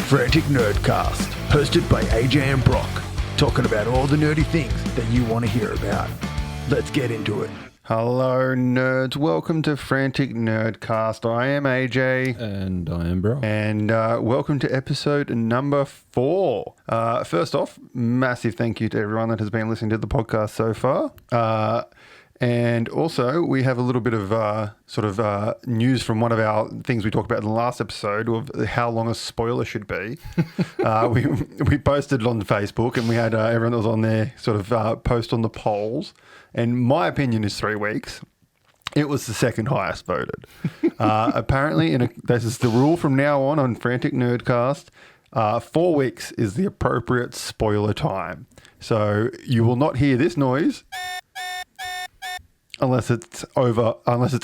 Frantic Nerdcast, hosted by AJ and Brock, talking about all the nerdy things that you want to hear about. Let's get into it. Hello, nerds. Welcome to Frantic Nerdcast. I am AJ. And I am Brock. And welcome to episode number 4. First off, massive thank you to everyone that has been listening to the podcast so far. And also, we have a little bit of news from one of our things we talked about in the last episode of how long a spoiler should be. We posted it on Facebook, and we had everyone that was on there post on the polls. And my opinion is 3 weeks. It was the second highest voted. Apparently, this is the rule from now on Frantic Nerdcast. 4 weeks is the appropriate spoiler time. So you will not hear this noise unless it's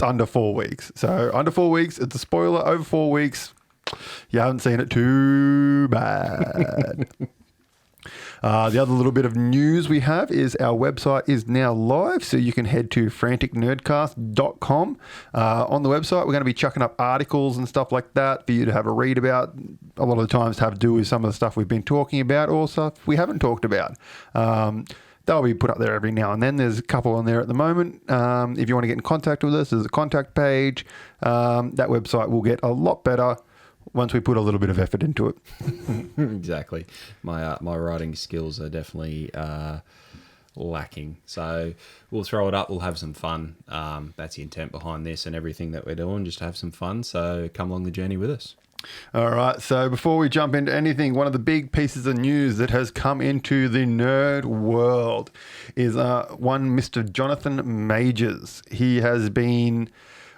under 4 weeks. So under 4 weeks, it's a spoiler. Over 4 weeks, you haven't seen it, too bad. The other little bit of news we have is our website is now live, so you can head to franticnerdcast.com. On the website, we're going to be chucking up articles and stuff like that for you to have a read about. A lot of the times to have to do with some of the stuff we've been talking about or stuff we haven't talked about. They'll be put up there every now and then. There's a couple on there at the moment. If you want to get in contact with us, there's a contact page. That website will get a lot better once we put a little bit of effort into it. Exactly. My writing skills are definitely lacking. So we'll throw it up. We'll have some fun. That's the intent behind this and everything that we're doing, just to have some fun. So come along the journey with us. All right, so before we jump into anything, one of the big pieces of news that has come into the nerd world is one Mr. Jonathan Majors. He has been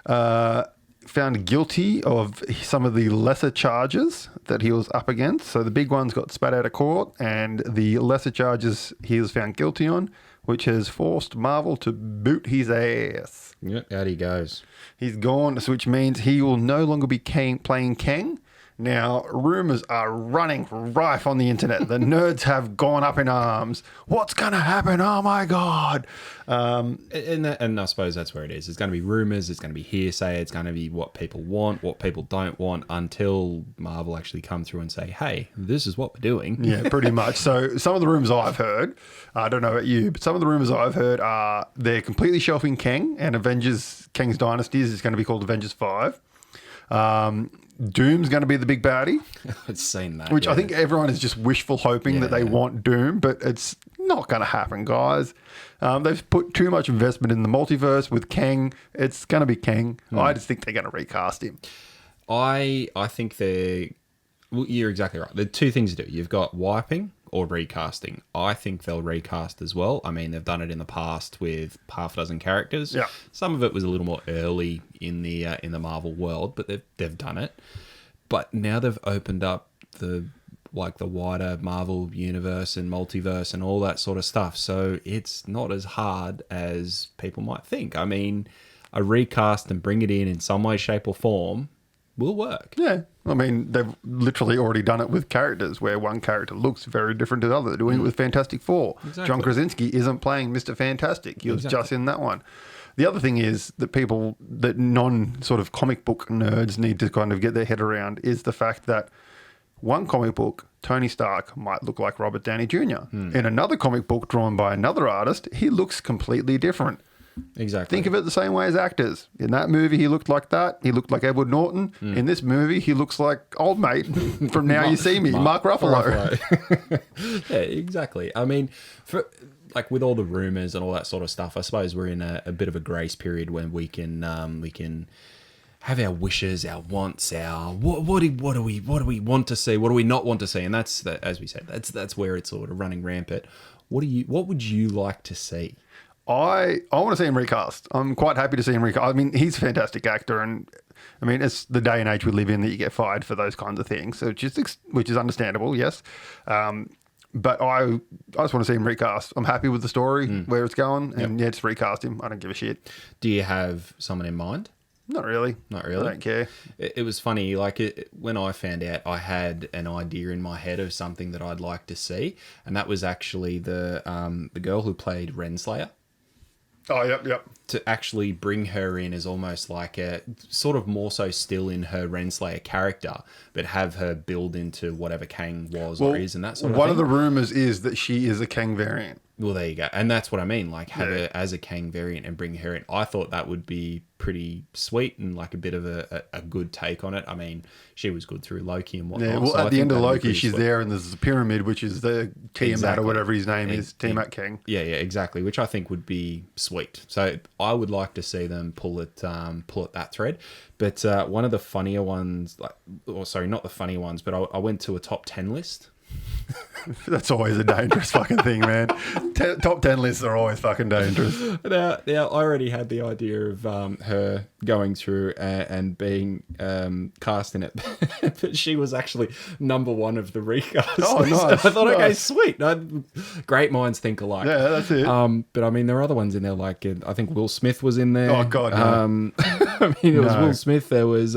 found guilty of some of the lesser charges that he was up against. So the big ones got spat out of court, and the lesser charges he was found guilty on, which has forced Marvel to boot his ass. Yep, out he goes. He's gone, which means he will no longer be playing Kang. Now, rumors are running rife on the internet. The nerds have gone up in arms. What's going to happen? Oh, my God. And I suppose that's where it is. It's going to be rumors. It's going to be hearsay. It's going to be what people want, what people don't want, until Marvel actually come through and say, hey, this is what we're doing. Yeah, pretty much. So some of the rumors I've heard, I don't know about you, but some of the rumors I've heard are they're completely shelving Kang, and Kang's Dynasty is going to be called Avengers 5. Doom's going to be the big baddie. I've seen that. Which yeah. I think everyone is just wishful hoping that they want Doom, but it's not going to happen, guys. They've put too much investment in the multiverse with Kang. It's going to be Kang. I just think they're going to recast him. I think you're exactly right. There are two things to do. You've got wiping or recasting. I think they'll recast as well. I mean, they've done it in the past with half a dozen characters. Yeah. Some of it was a little more early in the Marvel world, but they've done it. But now they've opened up the wider Marvel universe and multiverse and all that sort of stuff. So it's not as hard as people might think. I mean, a recast and bring it in some way, shape or form will work. Yeah. I mean, they've literally already done it with characters where one character looks very different to the other. They're doing it with Fantastic Four. Exactly. John Krasinski isn't playing Mr. Fantastic. He was just in that one. The other thing is that non-sort of comic book nerds need to kind of get their head around is the fact that one comic book, Tony Stark, might look like Robert Downey Jr. In another comic book drawn by another artist, he looks completely different. Exactly. Think of it the same way as actors. In that movie, he looked like that. He looked like Edward Norton. In this movie, he looks like old mate from Now You See Me, Mark Ruffalo. Yeah, exactly. I mean, with all the rumors and all that sort of stuff, I suppose we're in a bit of a grace period when we can have our wishes, our wants, our what do we want to see, what do we not want to see, and that's as we said, that's where it's sort of running rampant. What would you like to see? I want to see him recast. I'm quite happy to see him recast. I mean, he's a fantastic actor, and I mean, it's the day and age we live in that you get fired for those kinds of things, so which is understandable, yes. But I just want to see him recast. I'm happy with the story, where it's going, and just recast him. I don't give a shit. Do you have someone in mind? Not really. Not really? I don't care. It was funny, when I found out, I had an idea in my head of something that I'd like to see, and that was actually the girl who played Renslayer. Oh, yep. To actually bring her in as almost like a sort of more so still in her Renslayer character, but have her build into whatever Kang was or is and that sort of thing. One of the rumors is that she is a Kang variant. Well, there you go. And that's what I mean. Like, have her as a Kang variant and bring her in. I thought that would be pretty sweet and like a bit of a good take on it. I mean, she was good through Loki and whatnot. Yeah, well, at the end of Loki, she's there and there's the pyramid, which is the Tiamat or whatever his name is, Tiamat Kang. Yeah, exactly. Which I think would be sweet. So I would like to see them pull at that thread. But one of the funnier ones, not the funnier ones, but I went to a top 10 list. That's always a dangerous fucking thing, man. Top 10 lists are always fucking dangerous. Now, I already had the idea of her going through and being cast in it, but she was actually number one of the recast. Oh, nice. So I thought, okay, sweet. Great minds think alike. Yeah, that's it. But I mean, there are other ones in there, like I think Will Smith was in there. Oh, God, no. I mean, it was Will Smith. There was...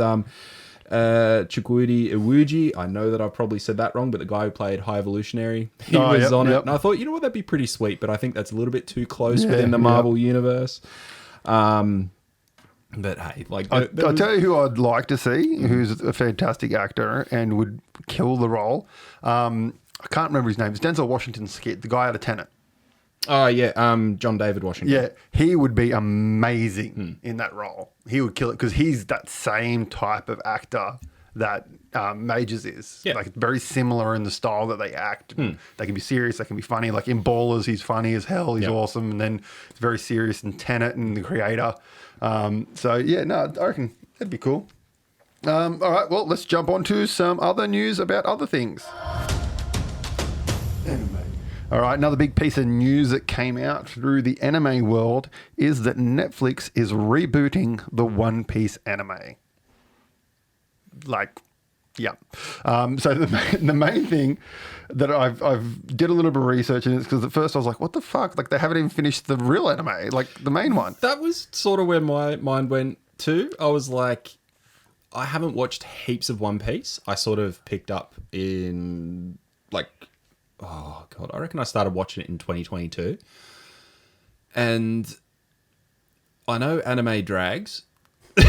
Chukwudi Iwuji. I know that I probably said that wrong, but the guy who played High Evolutionary, he was on it. And I thought, you know what, that'd be pretty sweet, but I think that's a little bit too close within the Marvel universe. But hey, like... I'll tell you who I'd like to see, who's a fantastic actor and would kill the role. I can't remember his name. It's Denzel Washington's skit, the guy out of Tenet. Oh, yeah, John David Washington. Yeah, he would be amazing in that role. He would kill it because he's that same type of actor that Majors is. Yeah. Like, very similar in the style that they act. They can be serious, they can be funny. Like, in Ballers, he's funny as hell, he's awesome. And then it's very serious in Tenet and The Creator. I reckon that'd be cool. All right, well, let's jump on to some other news about other things. All right, another big piece of news that came out through the anime world is that Netflix is rebooting the One Piece anime. So the main thing that I've did a little bit of research in it because at first I was like, what the fuck? Like, they haven't even finished the real anime, like the main one. That was sort of where my mind went to. I was like, I haven't watched heaps of One Piece. I sort of picked up in oh God, I reckon I started watching it in 2022. And I know anime drags, but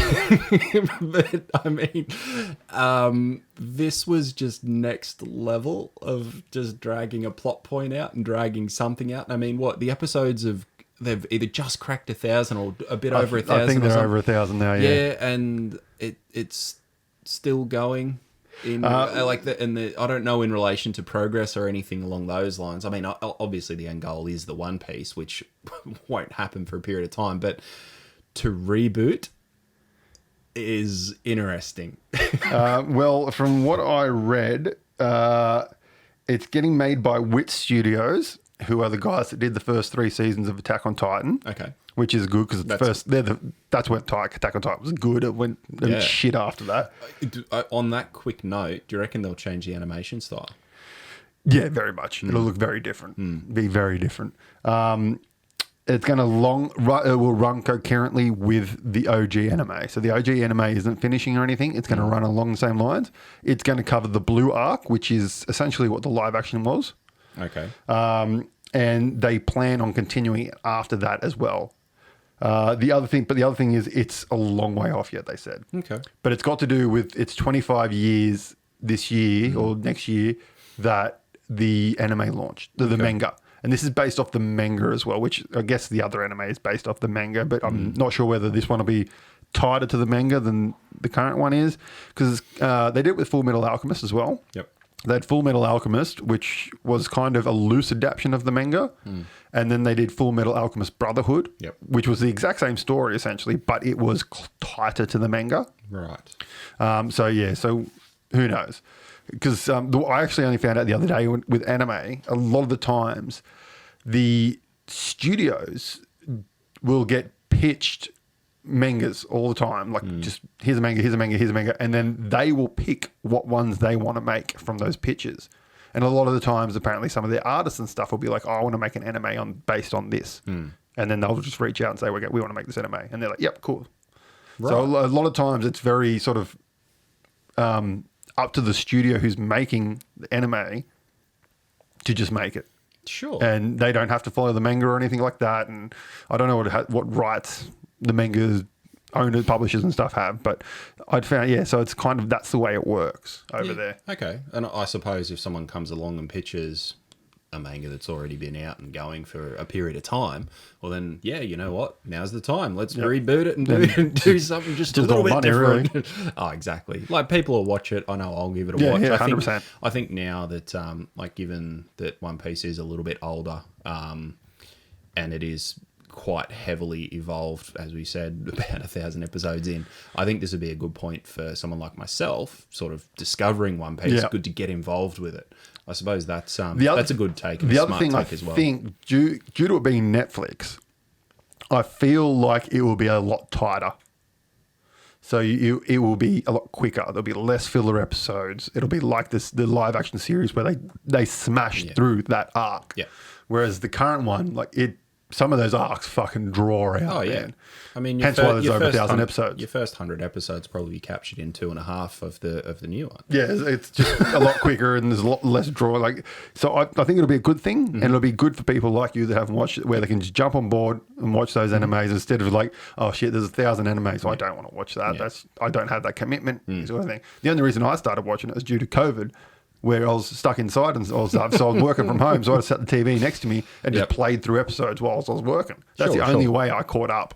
I mean, this was just next level of just dragging a plot point out and dragging something out. I mean, the episodes they've either just cracked 1,000 or a bit over 1,000. I think they're over 1,000 now, yeah. Yeah, and it's still going. I don't know in relation to progress or anything along those lines. I mean, obviously the end goal is the One Piece, which won't happen for a period of time, but to reboot is interesting. Well, from what I read, it's getting made by Wit Studios, who are the guys that did the first 3 seasons of Attack on Titan. Okay. Which is good because that's when Attack on Titan was good. It went shit after that. On that quick note, do you reckon they'll change the animation style? Yeah, very much. It'll look very different. Be very different. It's going to it will run concurrently with the OG anime. So the OG anime isn't finishing or anything. It's going to run along the same lines. It's going to cover the Blue Arc, which is essentially what the live action was. Okay. And they plan on continuing it after that as well. The other thing is it's a long way off yet, they said. Okay. But it's got to do with it's 25 years this year or next year that the anime launched, the manga. And this is based off the manga as well, which I guess the other anime is based off the manga, but I'm not sure whether this one will be tighter to the manga than the current one is because they did it with Full Metal Alchemist as well. Yep. They had Full Metal Alchemist, which was kind of a loose adaptation of the manga. And then they did Full Metal Alchemist Brotherhood, which was the exact same story, essentially, but it was tighter to the manga. Right. So who knows? Because I actually only found out the other day with anime, a lot of the times the studios will get pitched mangas all the time, like just here's a manga, and then they will pick what ones they want to make from those pitches. And a lot of the times, apparently, some of their artists and stuff will be like, "Oh, I want to make an anime based on this," and then they'll just reach out and say, "We want to make this anime," and they're like, "Yep, cool." Right. So a lot of times, it's very sort of up to the studio who's making the anime to just make it. Sure. And they don't have to follow the manga or anything like that. And I don't know what rights the manga owners, publishers and stuff have, but I'd found, so it's kind of, that's the way it works over there. Okay. And I suppose if someone comes along and pitches a manga that's already been out and going for a period of time, well then, you know what? Now's the time. Let's reboot it and do something just a little bit money, different. really. Oh, exactly. Like, people will watch it. I know I'll give it a watch. Yeah, I think, 100%. I think now that, given that One Piece is a little bit older, and it is quite heavily evolved, as we said, about 1,000 episodes in, I think this would be a good point for someone like myself, sort of discovering One Piece. Good to get involved with it. I suppose that's a good take. The other thing I think, due to it being Netflix, I feel like it will be a lot tighter. So it will be a lot quicker. There'll be less filler episodes. It'll be like the live action series where they smash through that arc. Yeah. Whereas the current one, some of those arcs fucking draw out. Oh, yeah. Man. I mean, hence why there's over 1,000 episodes. Your first 100 episodes probably captured in 2.5 of the new one. Yeah, it's just a lot quicker and there's a lot less draw. So I think it'll be a good thing, and it'll be good for people like you that haven't watched it, where they can just jump on board and watch those animes instead of oh shit, there's 1,000 animes. I don't want to watch that. Yeah. I don't have that commitment. Sort of thing. The only reason I started watching it was due to COVID, where I was stuck inside and so I was working from home. So I set the TV next to me and just played through episodes whilst I was working. That's the only way I caught up.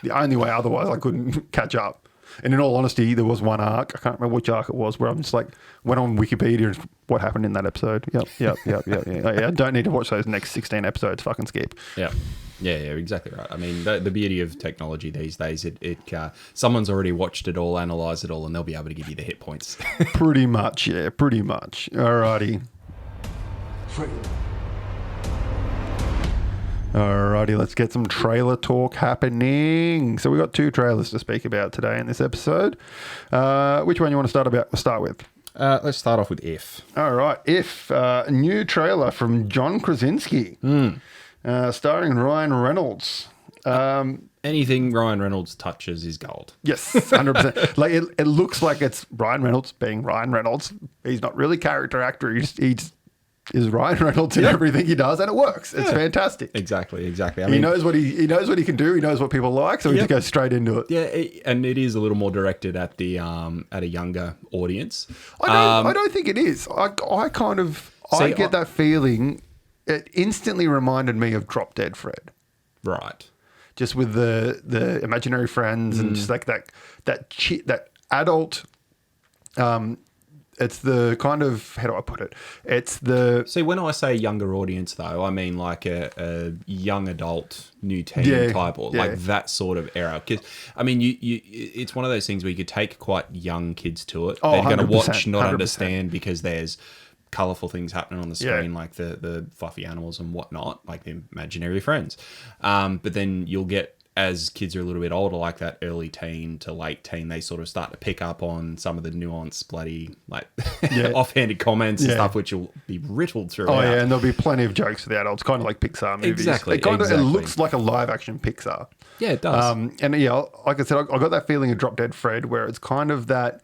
The only way, otherwise I couldn't catch up. And in all honesty, there was one arc, I can't remember which arc it was, where I'm just went on Wikipedia and what happened in that episode. Yep. I don't need to watch those next 16 episodes. Fucking skip. Yeah. Yeah, exactly right. I mean, the beauty of technology these days, someone's already watched it all, analysed it all, and they'll be able to give you the hit points. Pretty much. Alrighty. Alrighty, let's get some trailer talk happening. So we got 2 trailers to speak about today in this episode. Which one you want to start with? Let's start off with If. All right, If, a new trailer from John Krasinski, starring Ryan Reynolds. Anything Ryan Reynolds touches is gold. Yes, 100%. It looks like it's Ryan Reynolds being Ryan Reynolds. He's not really character actor. He just is Ryan Reynolds in everything he does, and it works. It's fantastic. Exactly. I mean, he knows what he can do. He knows what people like, so he just goes straight into it. Yeah, and it is a little more directed at a younger audience. I don't think it is. I get that feeling. It instantly reminded me of Drop Dead Fred. Right. Just with the imaginary friends and just that adult. It's the kind of, how do I put it? It's the... See, when I say younger audience, though, I mean like a young adult, new teen type, or like that sort of era. Because, I mean, it's one of those things where you could take quite young kids to it. They're going to watch, not 100%. Understand, because there's colourful things happening on the screen, like the fluffy animals and whatnot, like the imaginary friends. But then you'll get, as kids are a little bit older, like that early teen to late teen, they sort of start to pick up on some of the nuanced, bloody, offhanded comments and stuff, which will be riddled throughout. Oh, yeah, and there'll be plenty of jokes for the adults, kind of like Pixar movies. Exactly. It looks like a live-action Pixar. Yeah, it does. Like I said, I got that feeling of Drop Dead Fred, where it's kind of that...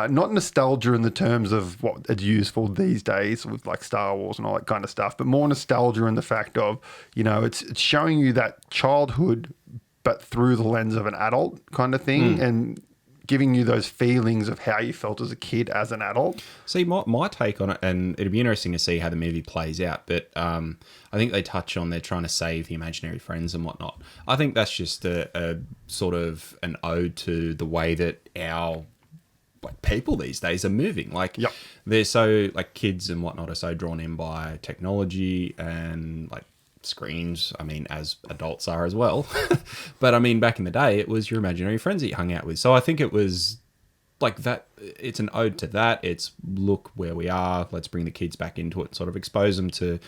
not nostalgia in the terms of what it's used for these days with like Star Wars and all that kind of stuff, but more nostalgia in the fact of, it's showing you that childhood, but through the lens of an adult kind of thing, and giving you those feelings of how you felt as a kid, as an adult. See, my take on it, and it'd be interesting to see how the movie plays out, but I think they touch on they're trying to save the imaginary friends and whatnot. I think that's just a sort of an ode to the way that our... people these days are moving. They're so, kids and whatnot are so drawn in by technology and screens. I mean, as adults are as well. But I mean, back in the day, it was your imaginary friends that you hung out with. So I think it was that. It's an ode to that. It's look where we are. Let's bring the kids back into it and sort of expose them to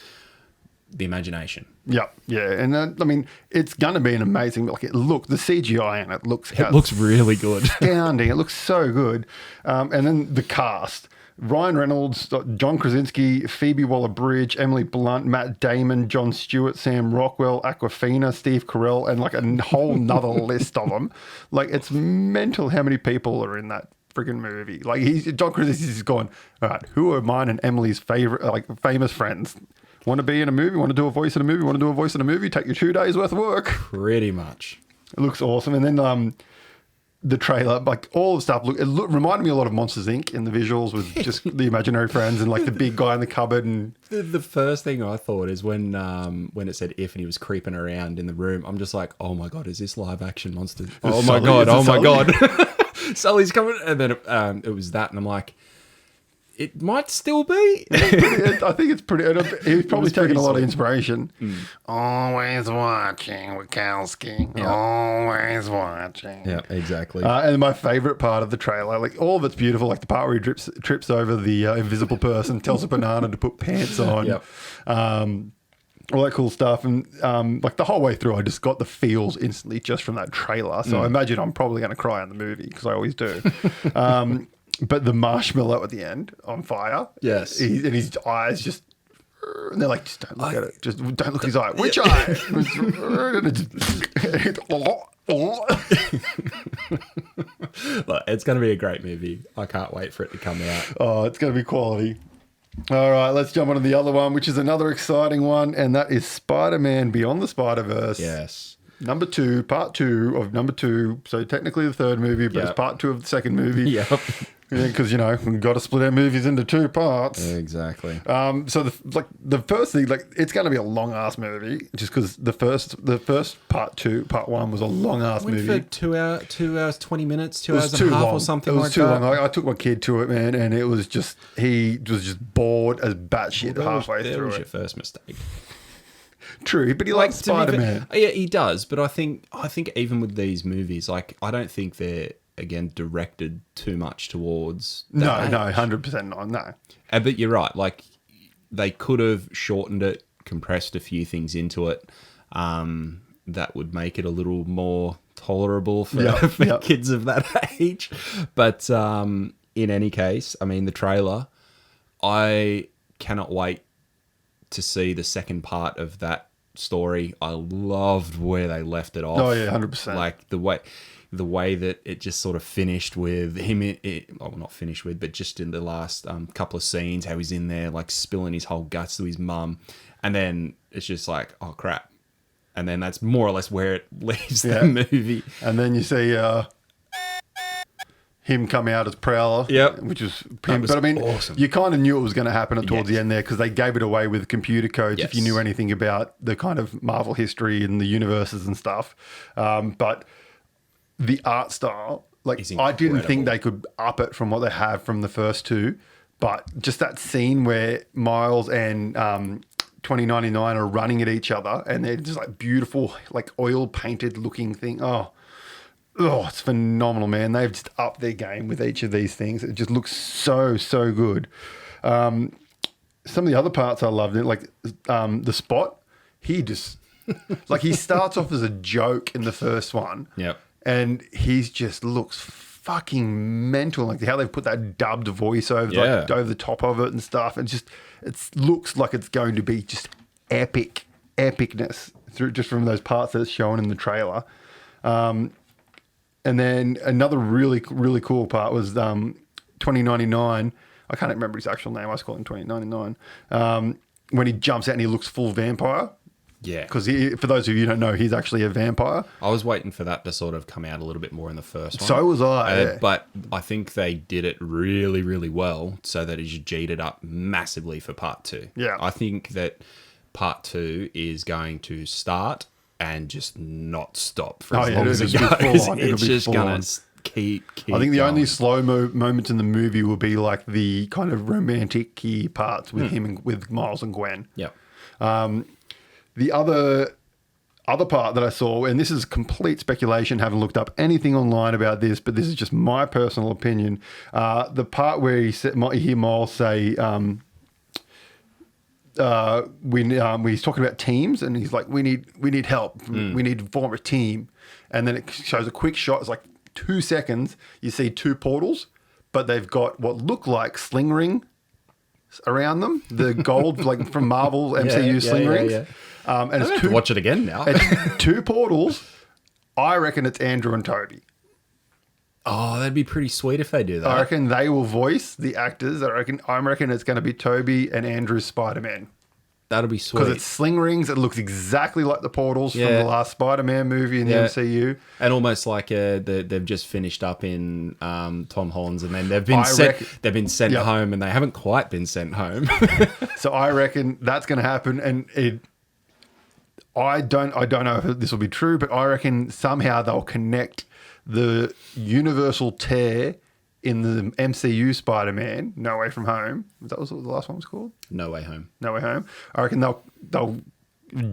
the imagination. Yeah. And I mean, it's going to be an amazing, the CGI in it looks really good. Astounding. It looks so good. And then the cast: Ryan Reynolds, John Krasinski, Phoebe Waller-Bridge, Emily Blunt, Matt Damon, Jon Stewart, Sam Rockwell, Awkwafina, Steve Carell, and a whole nother list of them. It's mental how many people are in that freaking movie. John Krasinski's gone, all right, who are mine and Emily's favorite, famous friends? Want to be in a movie? Want to do a voice in a movie? Want to do a voice in a movie? Take your 2 days worth of work. Pretty much. It looks awesome. And then the trailer, like all the stuff, reminded me a lot of Monsters Inc. in the visuals with just the imaginary friends and like the big guy in the cupboard. And The first thing I thought is when it said if and he was creeping around in the room, I'm just like, oh my God, is this live action Monsters? Oh my God, oh my God. Sully's coming. And then it was that. And I'm like, it might still be. I think it's pretty. He's probably taken a lot of sweet. inspiration. Always watching Wachowski. Yeah. Always watching. Yeah, exactly. And my favorite part of the trailer, like all of it's beautiful, like the part where he trips over the invisible person, tells a banana to put pants on. Yep. All that cool stuff. And like the whole way through, I just got the feels instantly just from that trailer. So I imagine I'm probably going to cry in the movie because I always do. But the marshmallow at the end on fire. Yes. And his eyes just... And they're like, just don't look at it. Just don't look at his eye. Which eye? And Look, it's going to be a great movie. I can't wait for it to come out. Oh, it's going to be quality. All right, let's jump on to the other one, which is another exciting one, and that is Spider-Man Beyond the Spiderverse. Yes. Number 2, part 2 of number 2. So technically the third movie, but Yep. it's part 2 of the second movie. Yep. Because, we've got to split our movies into 2 parts. Exactly. So the first thing, it's going to be a long ass movie, just because the first part 1 was a long ass Went movie. for 2 hours, 20 minutes, 2 It was hours too and a half long. or something It was like too that. long. I took my kid to it, man, and it was just he was just bored as batshit halfway That through was it. your first mistake. True, but he likes to be fair- Spider-Man. Yeah, he does. But I think even with these movies, I don't think they're again directed too much towards that. No, 100% not. No. But you're right. Like they could have shortened it, compressed a few things into it. That would make it a little more tolerable for, kids of that age. But in any case, I mean, the trailer, I cannot wait to see the second part of that story. I loved where they left it off. Oh yeah, 100%. Like the way that it just sort of finished with him, not finished with, but just in the last couple of scenes, how he's in there like spilling his whole guts to his mum, and then it's just like, oh crap, and then that's more or less where it leaves the movie. And then you see him come out as Prowler, Yep. which was That him. was But I mean, awesome. you kind of knew it was going to happen towards the end there because they gave it away with computer codes if you Yes. knew anything about the kind of Marvel history and the universes and stuff. But the art style, Is I didn't think incredible. they could up it from what they have from the first 2. But just that scene where Miles and 2099 are running at each other and they're just like beautiful, like oil painted looking thing. Oh, it's phenomenal, man. They've just upped their game with each of these things. It just looks so good. Some of the other parts I loved, like the Spot, he just, like he starts off as a joke in the first one. Yep. And he's just looks fucking mental. Like how they've put that dubbed voice over, over the top of it and stuff. And just, it looks like it's going to be just epicness just from those parts that it's shown in the trailer. And then another really, really cool part was 2099. I can't remember his actual name. I was calling him 2099. When he jumps out and he looks full vampire. Yeah. Because for those of you who don't know, he's actually a vampire. I was waiting for that to sort of come out a little bit more in the first one. So was I. Yeah. But I think they did it really, really well so that it just G'd it up massively for part 2. Yeah. I think that part 2 is going to start and just not stop for as long as it it'll be goes. full on. It's It'll be just full going on. to keep I think the only going. slow moments in the movie will be like the kind of romantic-y parts with him and with Miles and Gwen. Yep. The other part that I saw, and this is complete speculation, haven't looked up anything online about this, but this is just my personal opinion. The part where you hear Miles say, he's talking about teams, and he's like, we need help, we need to form a team, and then it shows a quick shot. It's like 2 seconds. You see 2 portals, but they've got what look like sling rings around them, the gold like from Marvel MCU sling rings. Yeah. And I it's have to watch it again now. it's 2 portals. I reckon it's Andrew and Toby. Oh, that'd be pretty sweet if they do that. I reckon they will voice the actors. I reckon it's going to be Toby and Andrew's Spider-Man. That'll be sweet. Because it's sling rings. It looks exactly like the portals from the last Spider-Man movie in the MCU. And almost like they've just finished up in Tom Holland's, and then they've been sent home, and they haven't quite been sent home. So I reckon that's going to happen, and I don't know if this will be true, but I reckon somehow they'll connect the universal tear in the MCU Spider-Man, No Way From Home. That was what the last one was called? No Way Home. No Way Home. I reckon they'll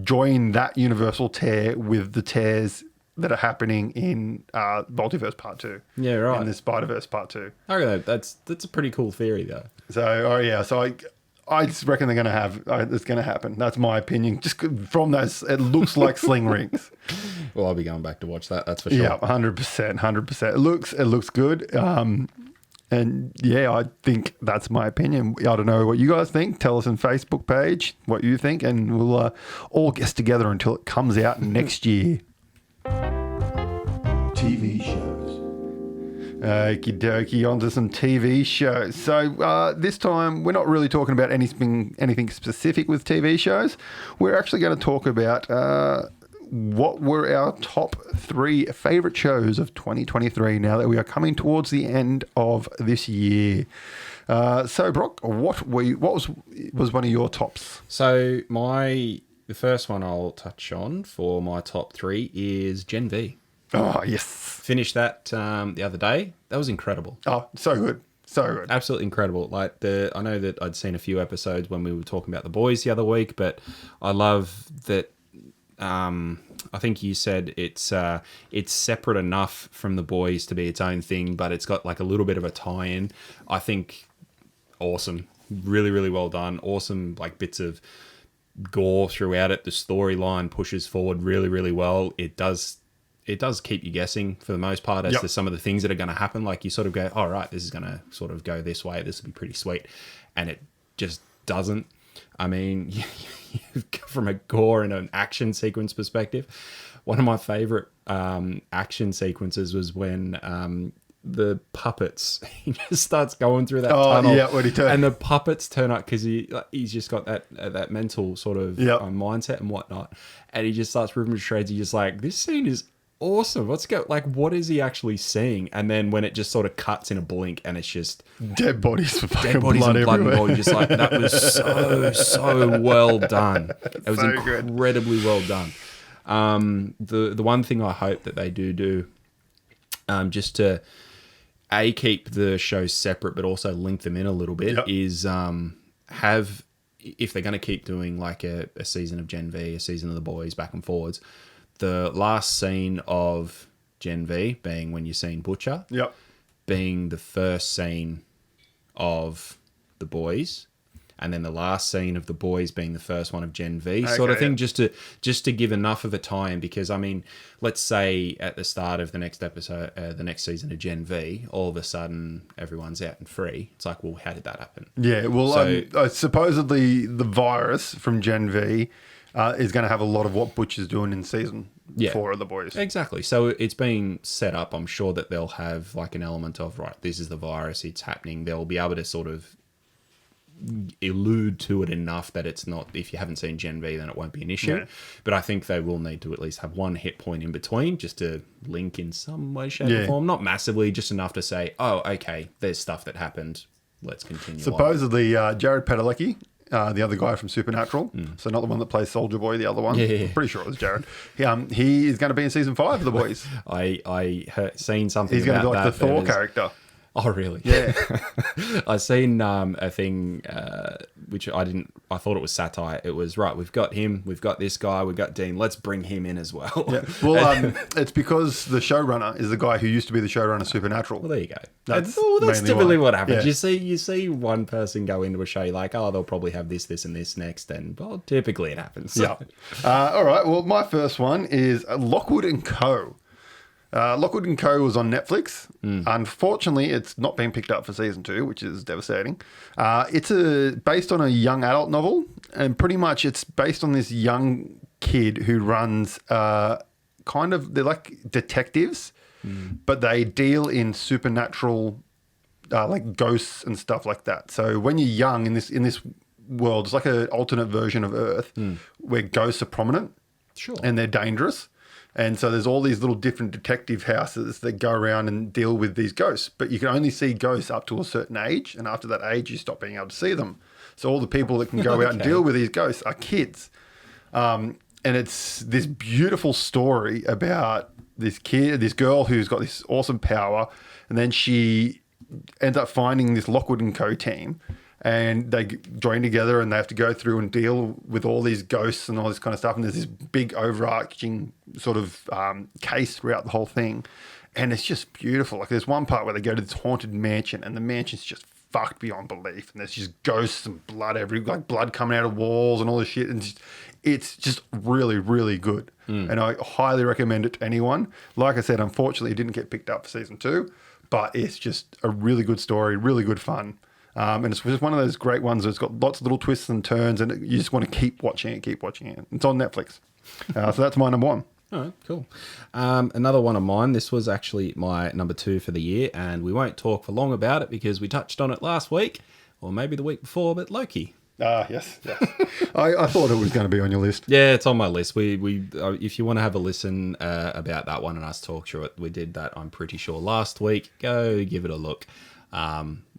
join that universal tear with the tears that are happening in Multiverse Part 2. Yeah, right. In the Spider-Verse Part 2. Okay, that's a pretty cool theory, though. So, I just reckon they're going to have it's going to happen. That's my opinion. Just from those, it looks like sling rings. Well, I'll be going back to watch that. That's for sure. Yeah, 100%. It looks good. And yeah, I think that's my opinion. I don't know what you guys think. Tell us on Facebook page what you think, and we'll all guess together until it comes out next year. TV shows. Okie dokie, on to some TV shows. So this time, we're not really talking about anything specific with TV shows. We're actually going to talk about what were our top 3 favourite shows of 2023 now that we are coming towards the end of this year. So, Brock, what was one of your tops? So the first one I'll touch on for my top 3 is Gen V. Oh, yes. Finished that the other day. That was incredible. Oh, so good. So good. Absolutely incredible. I know that I'd seen a few episodes when we were talking about The Boys the other week, but I love that. I think you said it's separate enough from The Boys to be its own thing, but it's got like a little bit of a tie-in. I think awesome. Really, really well done. Awesome, like bits of gore throughout it. The storyline pushes forward really, really well. It does keep you guessing for the most part as to some of the things that are going to happen. Like you sort of go, all right, this is going to sort of go this way. This will be pretty sweet. And it just doesn't. I mean, from a gore and an action sequence perspective, one of my favorite action sequences was when the puppets, he just starts going through that tunnel. Yeah, when he turns. And the puppets turn up because he's just got that mental sort of mindset and whatnot. And he just starts ripping to shreds. He's just like, this scene is awesome. Let's go. Like, what is he actually seeing? And then when it just sort of cuts in a blink and it's just dead bodies for fucking blood everywhere. and ball. You're just like, that was so well done. It was So incredibly well done. The one thing I hope that they do just to keep the shows separate but also link them in a little bit is have, if they're going to keep doing like a season of Gen V, a season of The Boys back and forwards, the last scene of Gen V being when you're seeing Butcher, being the first scene of The Boys, and then the last scene of The Boys being the first one of Gen V, sort of thing, just to give enough of a tie-in. Because I mean, let's say at the start of the next episode, the next season of Gen V, all of a sudden everyone's out and free. It's like, well, how did that happen? Yeah, well, supposedly the virus from Gen V is going to have a lot of what Butcher's doing in season 4 of The Boys. Exactly. So it's being set up. I'm sure that they'll have like an element of, right, this is the virus, it's happening. They'll be able to sort of allude to it enough that it's not, if you haven't seen Gen V, then it won't be an issue. Yeah. But I think they will need to at least have one hit point in between just to link in some way, shape, or form. Not massively, just enough to say, oh, okay, there's stuff that happened. Let's continue. Supposedly, Jared Padalecki, the other guy from Supernatural, so not the one that plays Soldier Boy, the other one. I'm pretty sure it was Jared. He is going to be in season 5 of The Boys. I heard, seen something. He's going to be like the Thor character. Oh, really? Yeah. I seen a thing which I thought it was satire. It was, right, we've got him, we've got this guy, we've got Dean, let's bring him in as well. Yeah. Well, it's because the showrunner is the guy who used to be the showrunner of Supernatural. Well, there you go. That's typically what happens. Yeah. You see one person go into a show, you're like, oh, they'll probably have this, and this next, and well, typically it happens. Yeah. All right. Well, my first one is Lockwood & Co. Lockwood & Co. was on Netflix. Unfortunately, it's not been picked up for season 2, which is devastating. It's based on a young adult novel, and pretty much it's based on this young kid who runs they're like detectives, but they deal in supernatural, like ghosts and stuff like that. So when you're young in this world. It's like an alternate version of Earth where ghosts are prominent. Sure. And they're dangerous. And so there's all these little different detective houses that go around and deal with these ghosts. But you can only see ghosts up to a certain age. And after that age, you stop being able to see them. So all the people that can go out and deal with these ghosts are kids. And it's this beautiful story about this girl who's got this awesome power. And then she ends up finding this Lockwood & Co team. And they join together and they have to go through and deal with all these ghosts and all this kind of stuff. And there's this big overarching sort of case throughout the whole thing. And it's just beautiful. Like there's one part where they go to this haunted mansion and the mansion's just fucked beyond belief. And there's just ghosts and blood like blood coming out of walls and all this shit. And it's just really, really good. And I highly recommend it to anyone. Like I said, unfortunately, it didn't get picked up for season 2, but it's just a really good story, really good fun. And it's just one of those great ones that's got lots of little twists and turns, and you just want to keep watching it. It's on Netflix. So that's my number 1. All right, cool. Another one of mine, this was actually my number 2 for the year, and we won't talk for long about it because we touched on it last week, or maybe the week before, but Loki. Yes. I thought it was going to be on your list. Yeah, it's on my list. We if you want to have a listen about that one and us talk through it, we did that, I'm pretty sure, last week. Go give it a look.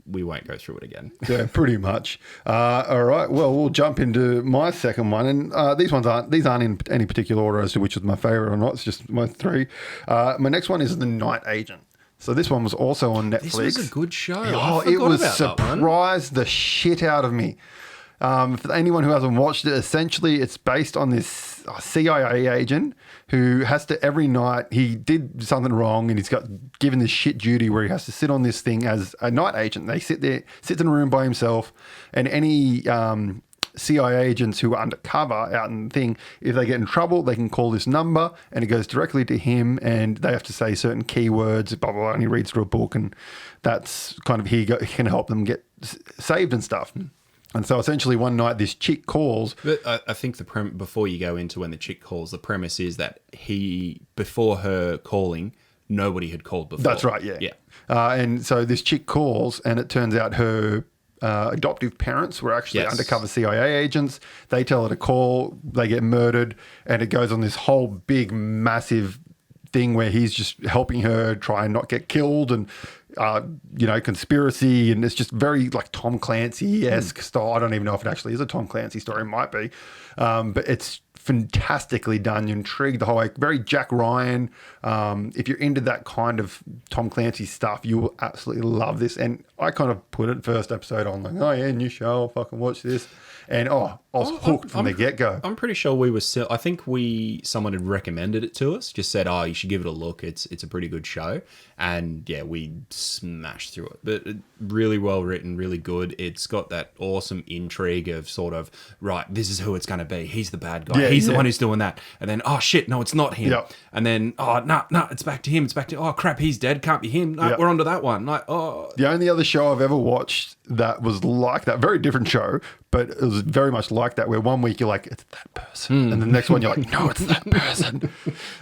We won't go through it again. Yeah, pretty much. All right. Well, we'll jump into my second one, and these aren't in any particular order as to which is my favorite or not. It's just my 3. My next one is The Night Agent. So this one was also on Netflix. This was a good show. Oh, it was surprised the shit out of me. For anyone who hasn't watched it, essentially it's based on this CIA agent who has to every night, he did something wrong and he's got given this shit duty where he has to sit on this thing as a night agent. They sits in a room by himself, and any CIA agents who are undercover out in the thing, if they get in trouble, they can call this number and it goes directly to him, and they have to say certain keywords, blah, blah, blah, and he reads through a book, and that's kind of, he can help them get saved and stuff. And so essentially one night this chick calls. But I think before you go into when the chick calls, the premise is that before her calling, nobody had called before. That's right, yeah. And so this chick calls, and it turns out her adoptive parents were actually undercover CIA agents. They tell her to call, they get murdered, and it goes on this whole big, massive thing where he's just helping her try and not get killed, and conspiracy, and it's just very like Tom Clancy-esque style. I don't even know if it actually is a Tom Clancy story. It might be. But it's fantastically done. You're intrigued the whole way. Very Jack Ryan. If you're into that kind of Tom Clancy stuff, you will absolutely love this. And I kind of put it first episode on, like, oh yeah, new show, I'll fucking watch this. And I was hooked from the get-go. I'm pretty sure we were still, I think someone had recommended it to us, just said, you should give it a look. It's a pretty good show. And yeah, we smashed through it. But really well written, really good. It's got that awesome intrigue of sort of, right, this is who it's going to be. He's the bad guy. He's the one who's doing that. And then, oh shit, no, it's not him. Yep. And then, no, it's back to him. It's back to, oh crap, he's dead. Can't be him. No, we're on to that one. Like, oh. The only other show I've ever watched that was like that, very different show, but it was very much like that, where one week you're like, it's that person. And the next one you're like, no, it's that person.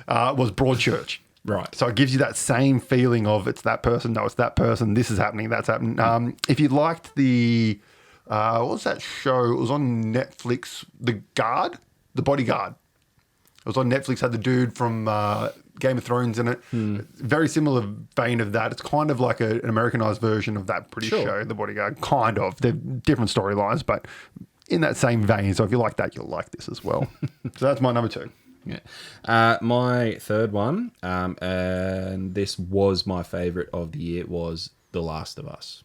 Was Broadchurch. Right. So it gives you that same feeling of it's that person, no, it's that person, this is happening, that's happening. If you liked the, what was that show? It was on Netflix, The Bodyguard. It was on Netflix, had the dude from Game of Thrones in it. Very similar vein of that. It's kind of like an Americanized version of that British show, The Bodyguard. Kind of. They're different storylines, but in that same vein. So if you like that, you'll like this as well. So that's my number 2. Yeah. My third one, and this was my favorite of the year, was The Last of Us.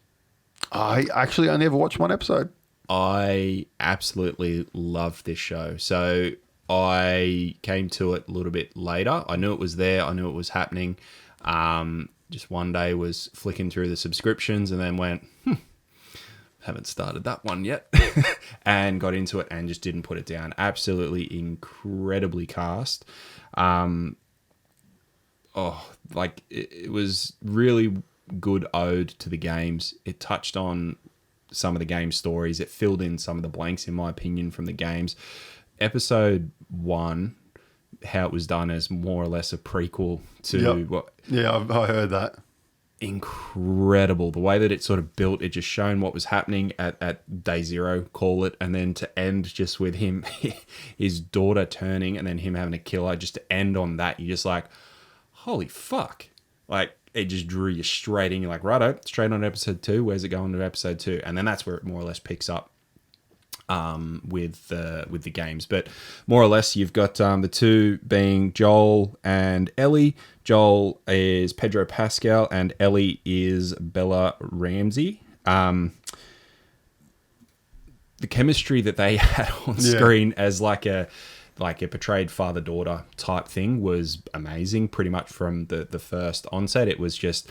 I never watched one episode. I absolutely loved this show. So I came to it a little bit later. I knew it was there. I knew it was happening. Just one day was flicking through the subscriptions and then went, haven't started that one yet. And got into it and just didn't put it down. Absolutely incredibly cast. It was really good ode to the games. It touched on some of the game stories. It filled in some of the blanks, in my opinion, from the games. Episode 1, how it was done as more or less a prequel to what... Yeah, I heard that. incredible. The way that it sort of built, it just shown what was happening at day zero, call it, and then to end just with him, his daughter turning, and then him having to kill her, just to end on that, you're just like, holy fuck. Like, it just drew you straight in. You're like, righto, straight on to episode 2. Where's it going to episode 2? And then that's where it more or less picks up with the games. But more or less, you've got the two being Joel and Ellie. Joel is Pedro Pascal, and Ellie is Bella Ramsey. The chemistry that they had on screen as like a portrayed father-daughter type thing was amazing. Pretty much from the first onset, it was just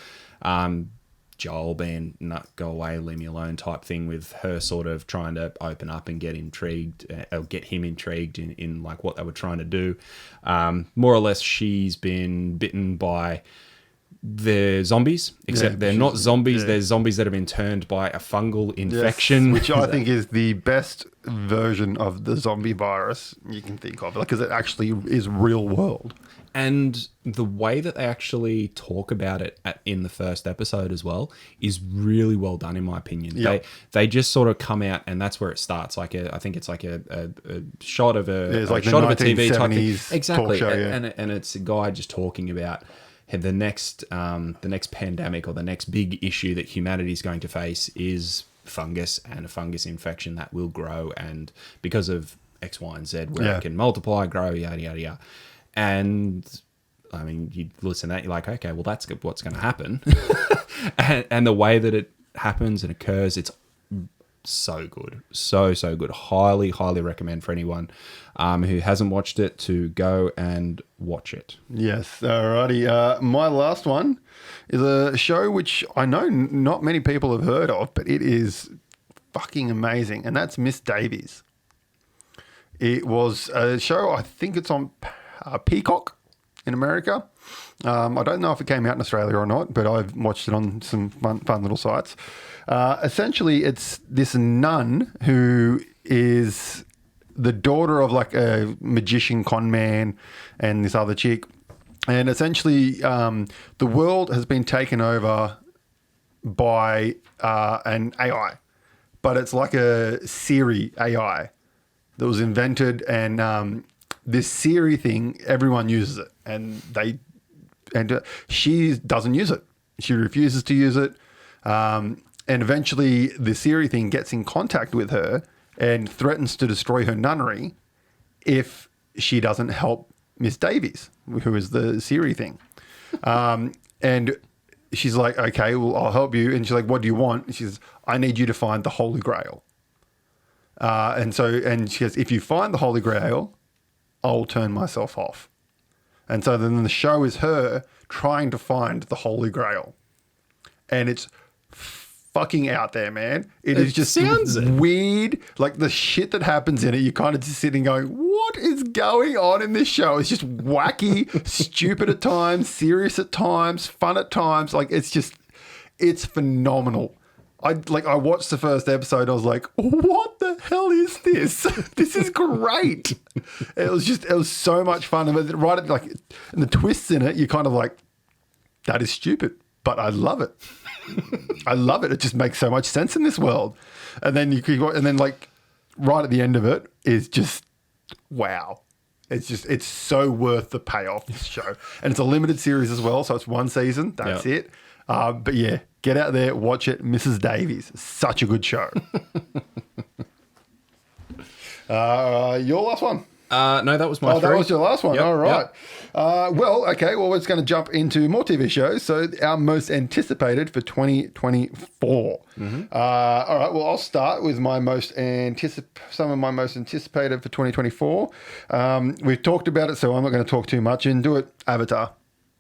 Joel being go away, leave me alone type thing, with her sort of trying to open up and get intrigued, or get him intrigued in like what they were trying to do. More or less, she's been bitten by the zombies, except they're not zombies. They're zombies that have been turned by a fungal infection. Which I think is the best version of the zombie virus you can think of, because it actually is real world. And the way that they actually talk about it in the first episode as well is really well done, in my opinion. Yep. They just sort of come out, and that's where it starts. I think it's like a shot of a shot of a TV type thing. Exactly, talk show, and it's a guy just talking about the next pandemic, or the next big issue that humanity is going to face is fungus, and a fungus infection that will grow, and because of X, Y, and Z, where it can multiply, grow, yada yada yada. And I mean, you listen to that, you're like, okay, well, that's what's going to happen. and the way that it happens and occurs, it's so good. So good. Highly recommend for anyone who hasn't watched it to go and watch it. Yes. Alrighty. My last one is a show which I know not many people have heard of, but it is fucking amazing. And that's Miss Davies. It was a show, I think it's on Peacock in America. I don't know if it came out in Australia or not, but I've watched it on some fun little sites. Essentially, it's this nun who is the daughter of like a magician con man and this other chick. And essentially, the world has been taken over by an AI, but it's like a Siri AI that was invented, and this Siri thing, everyone uses it, and she doesn't use it. She refuses to use it. And eventually the Siri thing gets in contact with her and threatens to destroy her nunnery if she doesn't help Miss Davies, who is the Siri thing. And she's like, okay, well, I'll help you. And she's like, what do you want? And she says, I need you to find the Holy Grail. And she says, if you find the Holy Grail, I'll turn myself off. And so then the show is her trying to find the Holy Grail. And it's fucking out there, man. It is just weird. Like the shit that happens in it, you're kind of just sitting going, what is going on in this show? It's just wacky, stupid at times, serious at times, fun at times. Like it's phenomenal. I watched the first episode. I was like, what the hell is this? This is great. It was so much fun. And right at and the twists in it, you're kind of like, that is stupid, but I love it. I love it. It just makes so much sense in this world. And then right at the end of it is just, wow. It's so worth the payoff, this show. And it's a limited series as well. So it's one season. That's it. But yeah, get out there, watch it. Mrs. Davies, such a good show. Your last one? No, that was my three. That was your last one. Yep, all right. Yep. Okay. Well, we're just going to jump into more TV shows. So our most anticipated for 2024. Mm-hmm. All right. Well, I'll start with some of my most anticipated for 2024. We've talked about it, so I'm not going to talk too much into it. Avatar,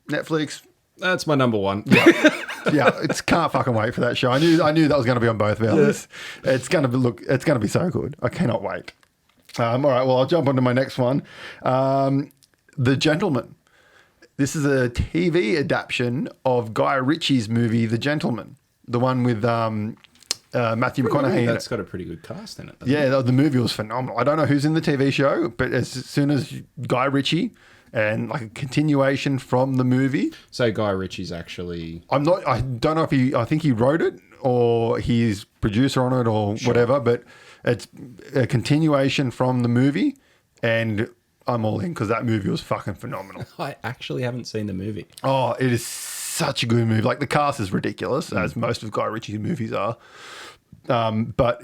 Netflix. That's my number one. Yeah, can't fucking wait for that show. I knew that was going to be on both of our lists. It's going to be so good. I cannot wait. All right, well, I'll jump onto my next one. The Gentleman. This is a TV adaptation of Guy Ritchie's movie, The Gentleman, the one with Matthew McConaughey. That's got a pretty good cast in it. Yeah, the movie was phenomenal. I don't know who's in the TV show, but as soon as Guy Ritchie and like a continuation from the movie. So Guy Ritchie's actually... I don't know if I think he wrote it or he's producer on it or whatever, but it's a continuation from the movie, and I'm all in because that movie was fucking phenomenal. I actually haven't seen the movie. Oh, it is such a good movie. Like, the cast is ridiculous, as most of Guy Ritchie's movies are. But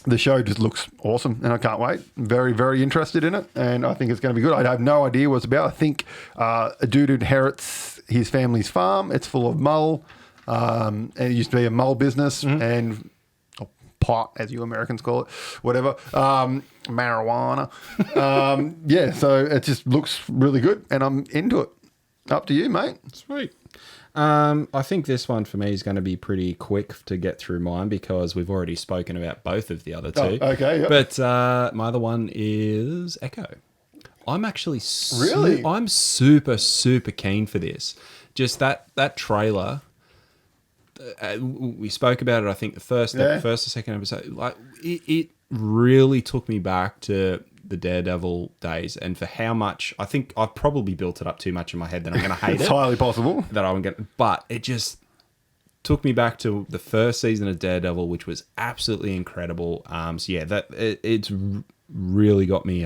the show just looks awesome, and I can't wait. Very, very interested in it, and I think it's going to be good. I have no idea what it's about. I think a dude inherits his family's farm. It's full of mull, and it used to be a mull business, and pot, as you Americans call it, whatever, marijuana. Yeah, so it just looks really good, and I'm into it. Up to you, mate. Sweet. I think this one for me is going to be pretty quick to get through mine because we've already spoken about both of the other two. Oh, okay, yep. But my other one is Echo. I'm actually I'm super, super keen for this. Just that trailer. We spoke about it, I think, the first or second episode. Like it really took me back to the Daredevil days, and for how much I think I've probably built it up too much in my head that I'm going to hate it. It's highly possible that I'm going to, but it just took me back to the first season of Daredevil, which was absolutely incredible. So yeah, it's really got me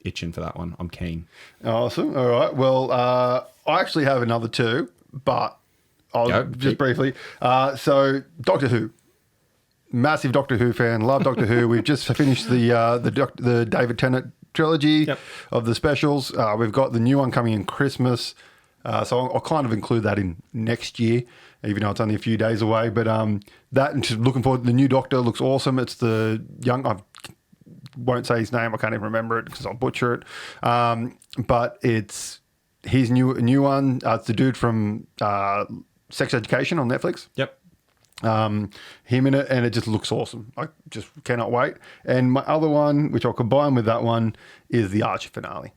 itching for that one. I'm keen. Awesome. All right. Well, I actually have another two, but I'll just briefly. So Doctor Who. Massive Doctor Who fan. Love Doctor Who. We've just finished the David Tennant trilogy of the specials. We've got the new one coming in Christmas. So I'll kind of include that in next year, even though it's only a few days away. But that, and just looking forward. The new Doctor looks awesome. It's the young... I won't say his name. I can't even remember it because I'll butcher it. But it's his new one. It's the dude from Sex Education on Netflix. Yep. Him in it, and it just looks awesome. I just cannot wait. And my other one, which I'll combine with that one, is the Archer finale.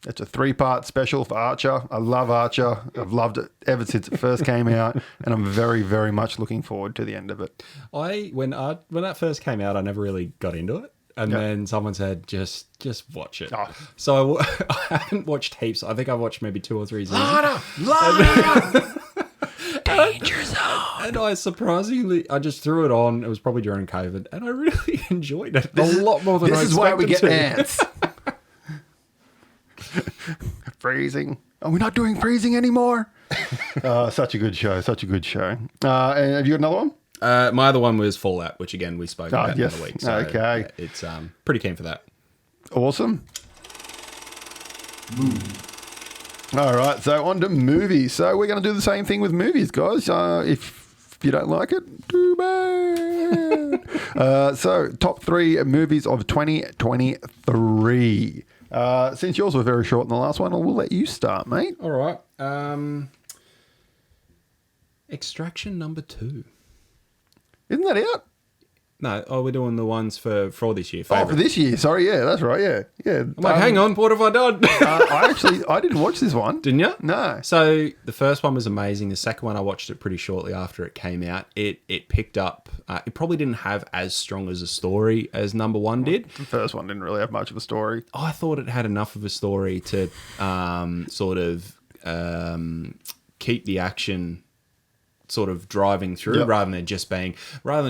It's a 3-part special for Archer. I love Archer. I've loved it ever since it first came out, and I'm very, very much looking forward to the end of it. When that first came out, I never really got into it. And then someone said, just watch it. Oh. So I haven't watched heaps. I think I've watched maybe 2 or 3 seasons. Lana! Danger zone. And I just threw it on. It was probably during COVID, and I really enjoyed it a lot more than I expected. This is why we get ants. Freezing. Are we not doing freezing anymore? Such a good show. Such a good show. And have you got another one? My other one was Fallout, which again we spoke about the other week. So okay. It's pretty keen for that. Awesome. All right, so on to movies. So we're going to do the same thing with movies, guys. If you don't like it, too bad. So top 3 movies of 2023. Since yours were very short in the last one, we'll let you start, mate. All right. Extraction number 2. Isn't that out? No, we're doing the ones for this year. Oh, for this year. Sorry, yeah, that's right, yeah. I'm like, hang on, what have I done? I didn't watch this one. Didn't you? No. So the first one was amazing. The second one, I watched it pretty shortly after it came out. It picked up. It probably didn't have as strong as a story as number 1 did. The first one didn't really have much of a story. I thought it had enough of a story to sort of keep the action sort of driving through rather than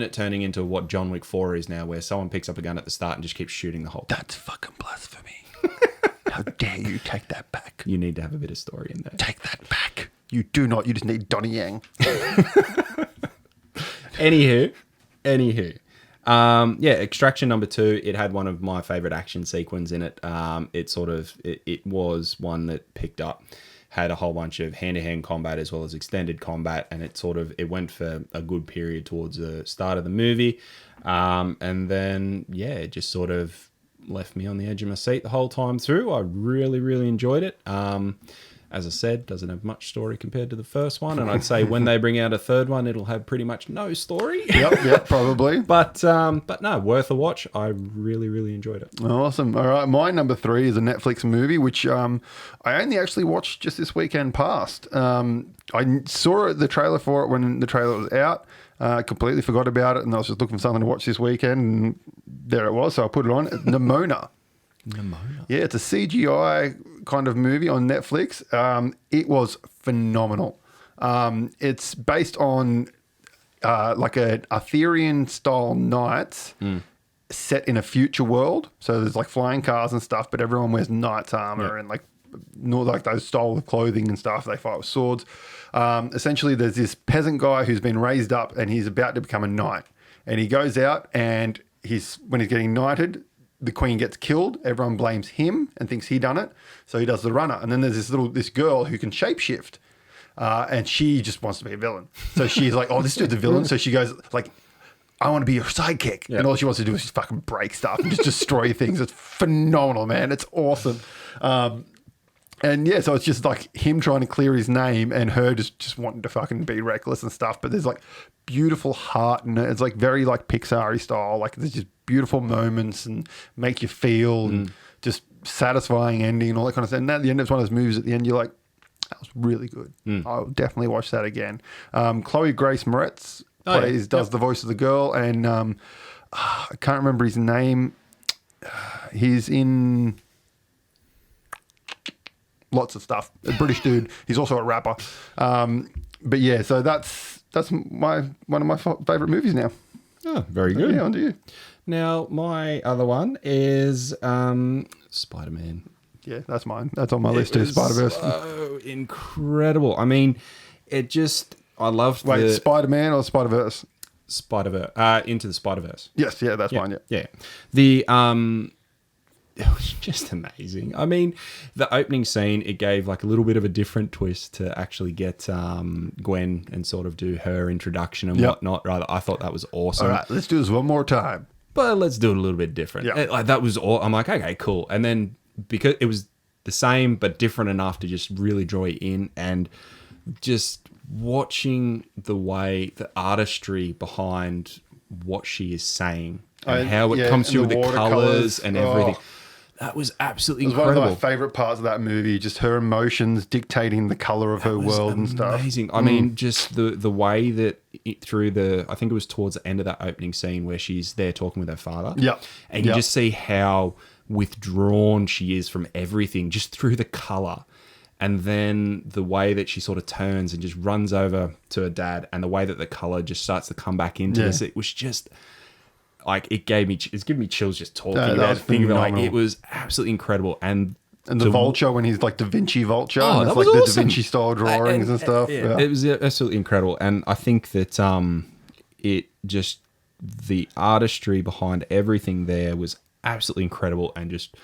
it turning into what John Wick 4 is now, where someone picks up a gun at the start and just keeps shooting the whole time. That's fucking blasphemy. How dare you take that back? You need to have a bit of story in there. Take that back. You do not. You just need Donnie Yang. Anywho. Extraction number 2, it had one of my favorite action sequences in it. It was one that picked up, had a whole bunch of hand-to-hand combat as well as extended combat, and it went for a good period towards the start of the movie. And then, it just sort of left me on the edge of my seat the whole time through. I really, really enjoyed it. As I said, doesn't have much story compared to the first one, and I'd say when they bring out a third one, it'll have pretty much no story. Yep, probably. But no, worth a watch. I really, really enjoyed it. Awesome. All right, my number 3 is a Netflix movie, which I only actually watched just this weekend past. I saw the trailer for it when the trailer was out. Completely forgot about it, and I was just looking for something to watch this weekend, and there it was, so I put it on. Nimona. Nimona. Yeah, it's a CGI kind of movie on Netflix. It was phenomenal. It's based on like an Arthurian style knights set in a future world. So there's like flying cars and stuff, but everyone wears knight's armor and like those style of clothing and stuff. They fight with swords. Essentially, there's this peasant guy who's been raised up and he's about to become a knight. And he goes out and when he's getting knighted, the queen gets killed. Everyone blames him and thinks he done it. So he does the runner. And then there's this girl who can shapeshift. And she just wants to be a villain. So she's like, oh, this dude's a villain. So she goes like, I want to be your sidekick. And all she wants to do is just fucking break stuff and just destroy things. It's phenomenal, man. It's awesome. And yeah, so it's just like him trying to clear his name and her just wanting to fucking be reckless and stuff. But there's like beautiful heart and it's like very like Pixar-y style. Like there's just beautiful moments and make you feel and just satisfying ending and all that kind of stuff. And at the end, it's one of those movies at the end, you're like, that was really good. I'll definitely watch that again. Chloe Grace Moretz does the voice of the girl, and I can't remember his name. He's in lots of stuff. A British dude. He's also a rapper. But yeah, so that's one of my favorite movies now. Oh, very good. Yeah, on to you. Now, my other one is Spider-Man. Yeah, that's mine. That's on my list too, Spider-Verse. So incredible. I mean, I loved Spider-Man or Spider-Verse? Spider-Verse. Into the Spider-Verse. Yes, yeah, that's mine, Yeah. It was just amazing. I mean, the opening scene, it gave like a little bit of a different twist to actually get Gwen and sort of do her introduction and whatnot. Rather, I thought that was awesome. All right, let's do this one more time. But let's do it a little bit different. Yeah. Like that was all. I'm like, okay, cool. And then because it was the same but different enough to just really draw you in, and just watching the artistry behind what she is saying and how it comes through with the colors and everything. That was absolutely incredible. One of my favorite parts of that movie, just her emotions dictating the color of her world and stuff. Amazing. I mean, just the way that I think it was towards the end of that opening scene where she's there talking with her father. Yeah. And you just see how withdrawn she is from everything just through the color. And then the way that she sort of turns and just runs over to her dad, and the way that the color just starts to come back into this, it was just like it's giving me chills just talking about it. Thinking about it was absolutely incredible. And the vulture, when he's like Da Vinci vulture, and it's that like was the awesome. Da Vinci style drawings and stuff. Yeah. It was absolutely incredible. And I think that the artistry behind everything there was absolutely incredible and just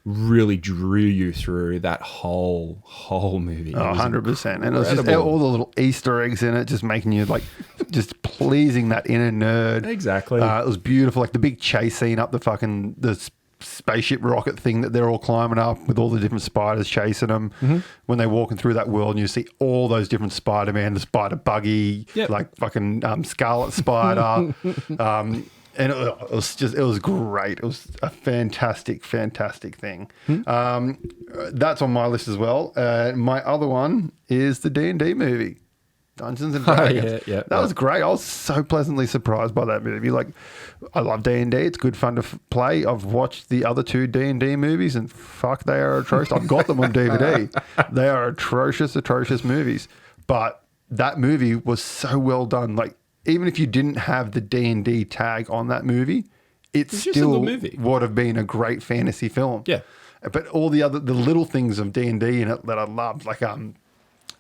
really drew you through that whole movie. 100%. And it was just all the little Easter eggs in it, just making you like, just pleasing that inner nerd. Exactly. It was beautiful. Like the big chase scene up the spaceship rocket thing that they're all climbing up with all the different spiders chasing them. When they're walking through that world, and you see all those different Spider-Man, the Spider Buggy, like fucking Scarlet Spider. And it was great. It was a fantastic thing. That's on my list as well. My other one is the D&D movie, Dungeons and Dragons. That was great. I was so pleasantly surprised by that movie. Like, I love D&D. It's good fun to play. I've watched the other two D&D movies, and fuck, they are atrocious. I've got them on DVD. They are atrocious movies. But that movie was so well done. Like, even if you didn't have the D&D tag on that movie, it still would have been a great fantasy film. Yeah. But all the little things of D&D in it that I loved, like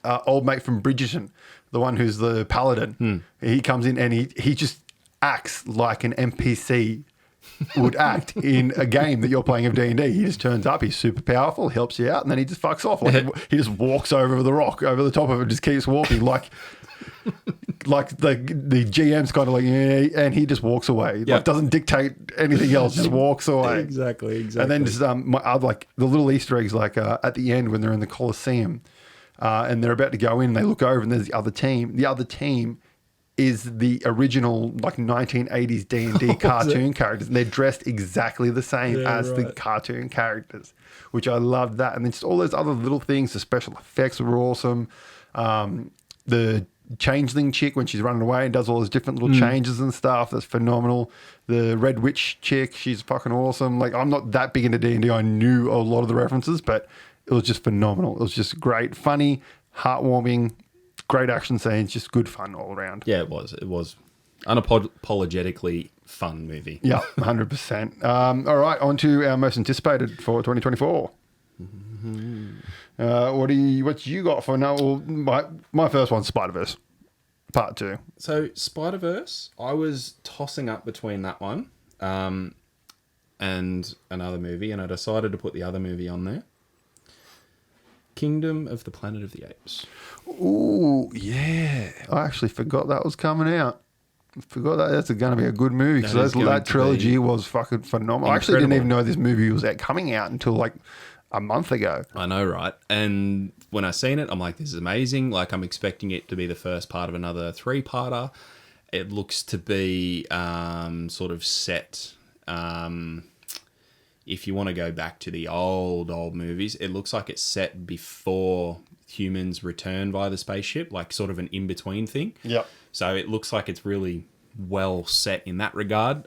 old mate from Bridgerton, the one who's the paladin, he comes in and he just acts like an NPC would act in a game that you're playing of D&D. He just turns up, he's super powerful, helps you out, and then he just fucks off. Like he just walks over the rock, over the top of it, just keeps walking like the GM's kind of like, and he just walks away. Like, doesn't dictate anything else, just walks away. Exactly. And then just like the little Easter eggs, like at the end when they're in the Colosseum and they're about to go in, they look over and there's the other team. The other team is the original like 1980s D&D cartoon characters, and they're dressed exactly the same as the cartoon characters, which I loved that. And then just all those other little things. The special effects were awesome. The changeling chick, when she's running away and does all those different little changes and stuff, that's phenomenal. The Red Witch chick, she's fucking awesome. Like, I'm not that big into D&D. I knew a lot of the references, but it was just phenomenal. It was just great, funny, heartwarming, great action scenes, just good fun all around. Yeah, it was. It was unapologetically fun movie. Yeah, 100%. All right, on to our most anticipated for 2024. What you got for now? Well, my first one's Spider-Verse, Part 2. So Spider-Verse, I was tossing up between that one and another movie, and I decided to put the other movie on there. Kingdom of the Planet of the Apes. Ooh, yeah. I actually forgot that was coming out. Forgot that that's going to be a good movie because that trilogy was fucking phenomenal. I actually didn't even know this movie was coming out until like a month ago. I know, right? And when I seen it, I'm like, this is amazing. Like, I'm expecting it to be the first part of another 3-parter. It looks to be sort of set. If you want to go back to the old movies, it looks like it's set before humans return via the spaceship, like sort of an in-between thing. Yep. So it looks like it's really well set in that regard.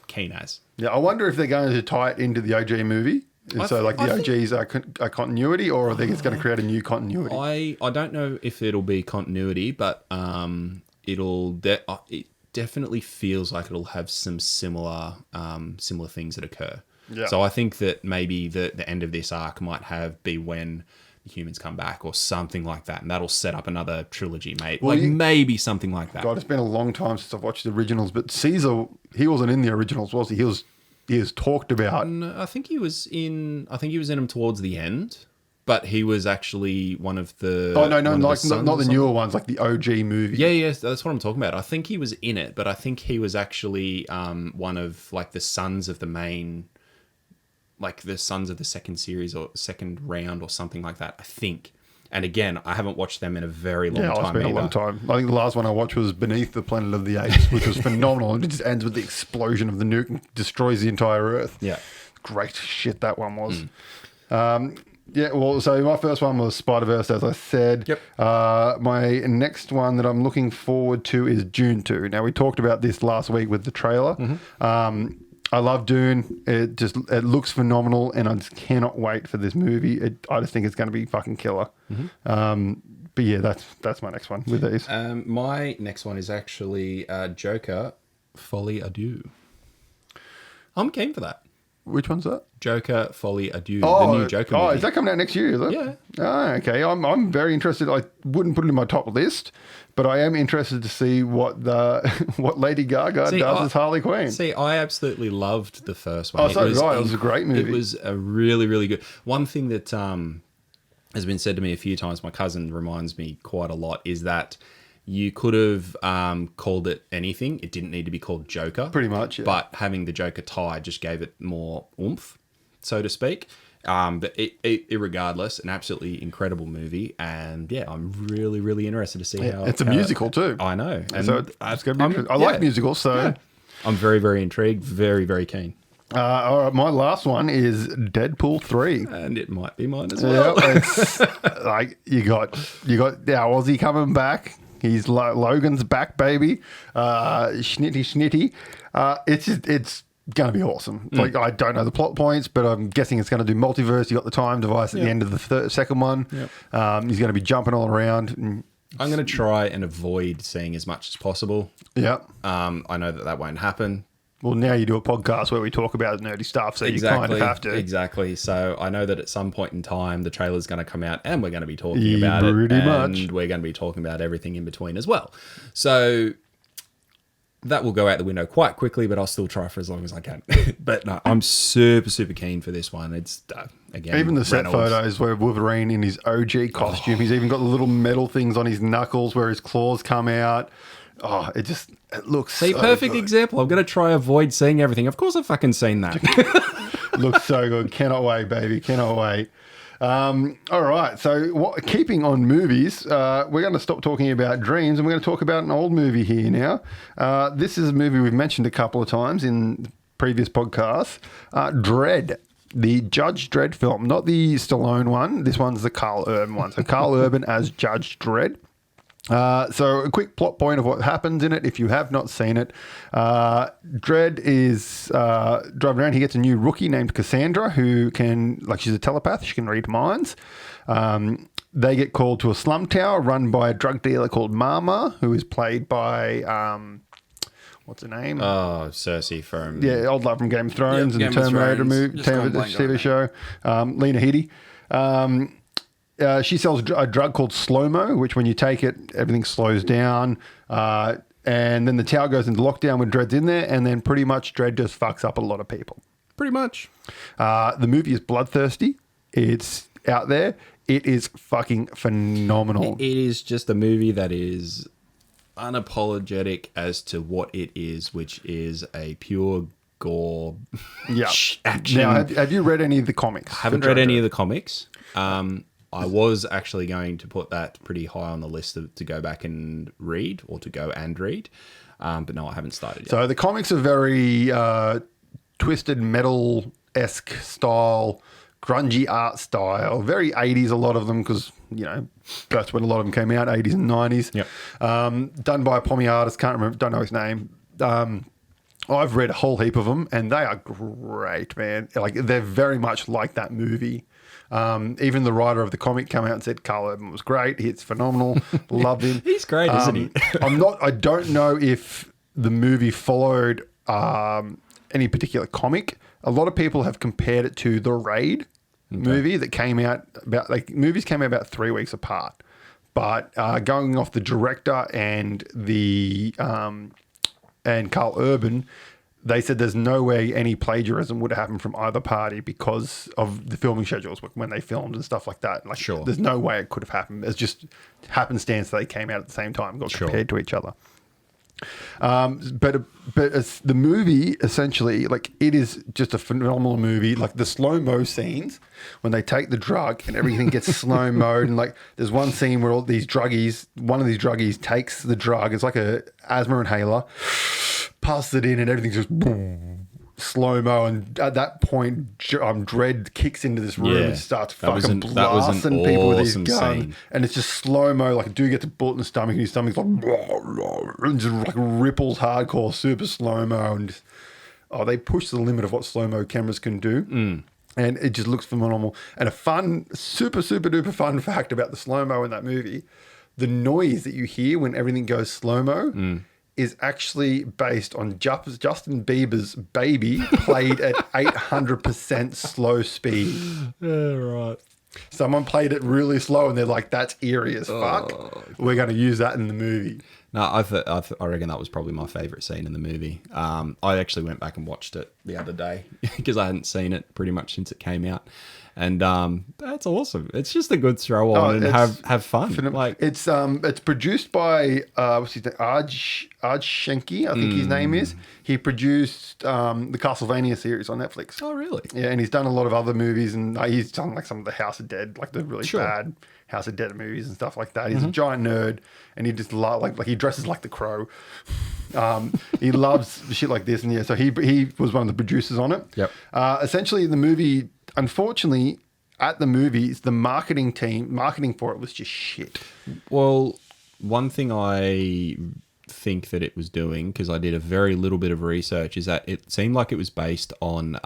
Keen as. Yeah, I wonder if they're going to tie it into the OG movie. And so like the OGs are continuity, or I think it's going to create a new continuity. I don't know if it'll be continuity, but it definitely feels like it'll have some similar things that occur. Yeah. So I think that maybe the end of this arc might be when the humans come back or something like that, and that'll set up another trilogy, mate. Well, maybe something like that. God, it's been a long time since I've watched the originals, but Caesar, he wasn't in the originals, was he? He was talked about. No, I think he was in them towards the end, but he was actually one of the. Oh no, like not the newer ones, like the OG movie. Yeah, that's what I'm talking about. I think he was in it, but I think he was actually one of like the sons of the main. Like the sons of the second series or second round or something like that, I think. And again, I haven't watched them in a very long time. Yeah, it's been a long time. I think the last one I watched was Beneath the Planet of the Apes, which was phenomenal. And it just ends with the explosion of the nuke and destroys the entire Earth. Yeah. Great shit that one was. Yeah, well, so my first one was Spider-Verse, as I said. Yep. My next one that I'm looking forward to is Dune 2. Now, we talked about this last week with the trailer. I love Dune. It looks phenomenal, and I just cannot wait for this movie. I just think it's going to be fucking killer. But yeah, that's my next one with these. My next one is actually Joker, Folie à Deux. I'm keen for that. Which one's that? Joker, Folie à Deux, the new Joker movie. Oh, is that coming out next year, is it? Yeah. Oh, okay. I'm very interested. I wouldn't put it in my top list, but I am interested to see what Lady Gaga does as Harley Quinn. See, I absolutely loved the first one. Oh, so did I. It was a great movie. It was a really, really good. One thing that has been said to me a few times, my cousin reminds me quite a lot, is that you could have called it anything. It didn't need to be called Joker. Pretty much, yeah. But having the Joker tie just gave it more oomph, so to speak. But irregardless, an absolutely incredible movie. And yeah, I'm really, really interested to see how... It's a musical too. I know. And so it's going to be interesting. I like musicals, so... Yeah. I'm very, very intrigued. Very, very keen. All right, my last one is Deadpool 3. And it might be mine as well. Yeah, it's like you got our Aussie coming back. He's Logan's back, baby. Schnitty. It's going to be awesome. Like, I don't know the plot points, but I'm guessing it's going to do multiverse. You got the time device at the end of the second one. Yep. He's going to be jumping all around. I'm going to try and avoid seeing as much as possible. Yeah. I know that won't happen. Well, now you do a podcast where we talk about nerdy stuff, so you kind of have to. Exactly. So I know that at some point in time, the trailer's going to come out and we're going to be talking about it. Pretty much. And we're going to be talking about everything in between as well. So that will go out the window quite quickly, but I'll still try for as long as I can. But no, I'm super, super keen for this one. It's, again, even the set photos where Wolverine in his OG costume, he's even got the little metal things on his knuckles where his claws come out. Oh, it looks so perfect good. Example. I'm going to try avoid seeing everything. Of course I've fucking seen that. Looks so good. Cannot wait, baby. Cannot wait. All right. So keeping on movies, we're going to stop talking about dreams and we're going to talk about an old movie here now. This is a movie we've mentioned a couple of times in previous podcasts. Dredd. The Judge Dredd film. Not the Stallone one. This one's the Carl Urban one. So Carl Urban as Judge Dredd. So a quick plot point of what happens in it, if you have not seen it. Dredd is driving around. He gets a new rookie named Cassandra who can, like, she's a telepath. She can read minds. They get called to a slum tower run by a drug dealer called Mama, who is played by, what's her name? Oh, Cersei from... Yeah, old love from Game of Thrones and Game the of Terminator Thrones. movie, Just gone blank on TV her show. Lena Headey. She sells a drug called slow-mo, which when you take it, everything slows down. And then the tower goes into lockdown when Dredd's in there, and then pretty much Dredd just fucks up a lot of people. Pretty much. The movie is bloodthirsty. It's out there. It is fucking phenomenal. It is just a movie that is unapologetic as to what it is, which is a pure gore Yeah. action. Now, have you read any of the comics? I haven't read any of the comics. I was actually going to put that pretty high on the list to go back and read, or to go and read. But no, I haven't started yet. So the comics are very twisted metal-esque style, grungy art style, very 80s, a lot of them, because, you know, that's when a lot of them came out, 80s and 90s. Yep. Done by a Pommy artist, can't remember, don't know his name. I've read a whole heap of them, and they are great, man. Like, they're very much like that movie. Even the writer of the comic came out and said Carl Urban was great. It's phenomenal. Loved him. He's great, isn't he? I don't know if the movie followed any particular comic. A lot of people have compared it to the Raid movie that came out movies came out about 3 weeks apart. But going off the director and the and Carl Urban, they said there's no way any plagiarism would have happened from either party because of the filming schedules when they filmed and stuff like that. Like, sure. There's no way it could have happened. It's just happenstance they came out at the same time, got compared to each other. But it's, the movie essentially, like, it is just a phenomenal movie. Like, the slow-mo scenes when they take the drug and everything gets slow-moed, and like there's one scene where one of these druggies takes the drug. It's like a asthma inhaler, passes it in, and everything's just boom, slow-mo. And at that point, Dredd kicks into this room and starts fucking blasting people with his gun. Scene. And it's just slow-mo. Like, a dude gets a bullet in the stomach, and his stomach's like, and just like ripples hardcore, super slow-mo. And just, they push the limit of what slow-mo cameras can do. And it just looks phenomenal. And a fun, super, super duper fun fact about the slow-mo in that movie, the noise that you hear when everything goes slow-mo is actually based on Justin Bieber's Baby, played at 800% slow speed. Yeah, right. Someone played it really slow and they're like, that's eerie as fuck. We're going to use that in the movie. No, I reckon that was probably my favourite scene in the movie. I actually went back and watched it the other day because I hadn't seen it pretty much since it came out. And that's awesome. It's just a good throw on and have fun. Like, it's produced by what's his name? Aj Shenki, I think his name is. He produced the Castlevania series on Netflix. Oh, really? Yeah, and he's done a lot of other movies, and he's done like some of the House of Dead, like the really bad House of Dead movies and stuff like that. He's a giant nerd, and he just like he dresses like the Crow. He loves shit like this, and yeah, so he was one of the producers on it. Yep. Essentially, the movie. Unfortunately, at the movies, the marketing for it was just shit. Well, one thing I think that it was doing, because I did a very little bit of research, is that it seemed like it was based on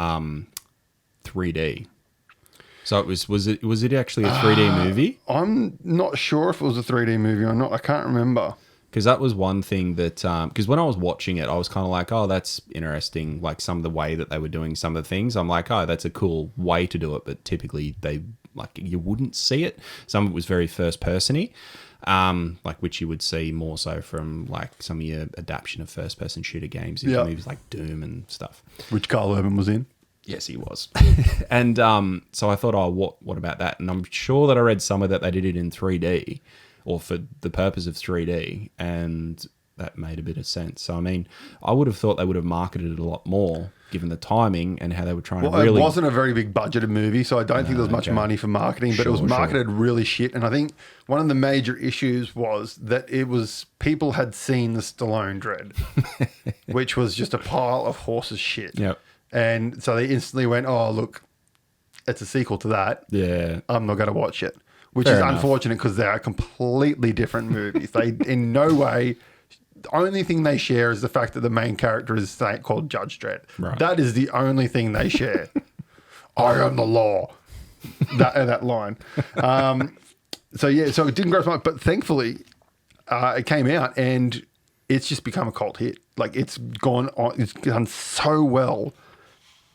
3D. So was it actually a 3D movie? I'm not sure if it was a 3D movie or not. I can't remember. Because that was one thing that, because when I was watching it, I was kind of like, oh, that's interesting. Like, some of the way that they were doing some of the things, I'm like, oh, that's a cool way to do it. But typically you wouldn't see it. Some of it was very first person-y, which you would see more so from like some of your adaptation of first person shooter games in movies like Doom and stuff. Which Carl Urban was in. Yes, he was. And so I thought, oh, what about that? And I'm sure that I read some of that they did it in 3D. Or for the purpose of 3D, and that made a bit of sense. So, I mean, I would have thought they would have marketed it a lot more, given the timing and how they were trying to really... It wasn't a very big budgeted movie, so I don't think there was much money for marketing, but it was marketed really shit. And I think one of the major issues was that people had seen the Stallone Dredd, which was just a pile of horses shit. Yep. And so they instantly went, oh, look, it's a sequel to that. Yeah. I'm not going to watch it. which Fair is enough. unfortunate because they are completely different movies. They, in no way, the only thing they share is the fact that the main character is called Judge Dredd. Right. That is the only thing they share. I am the law. That line. So it didn't gross my, but thankfully, it came out and it's just become a cult hit. Like it's gone on, it's done so well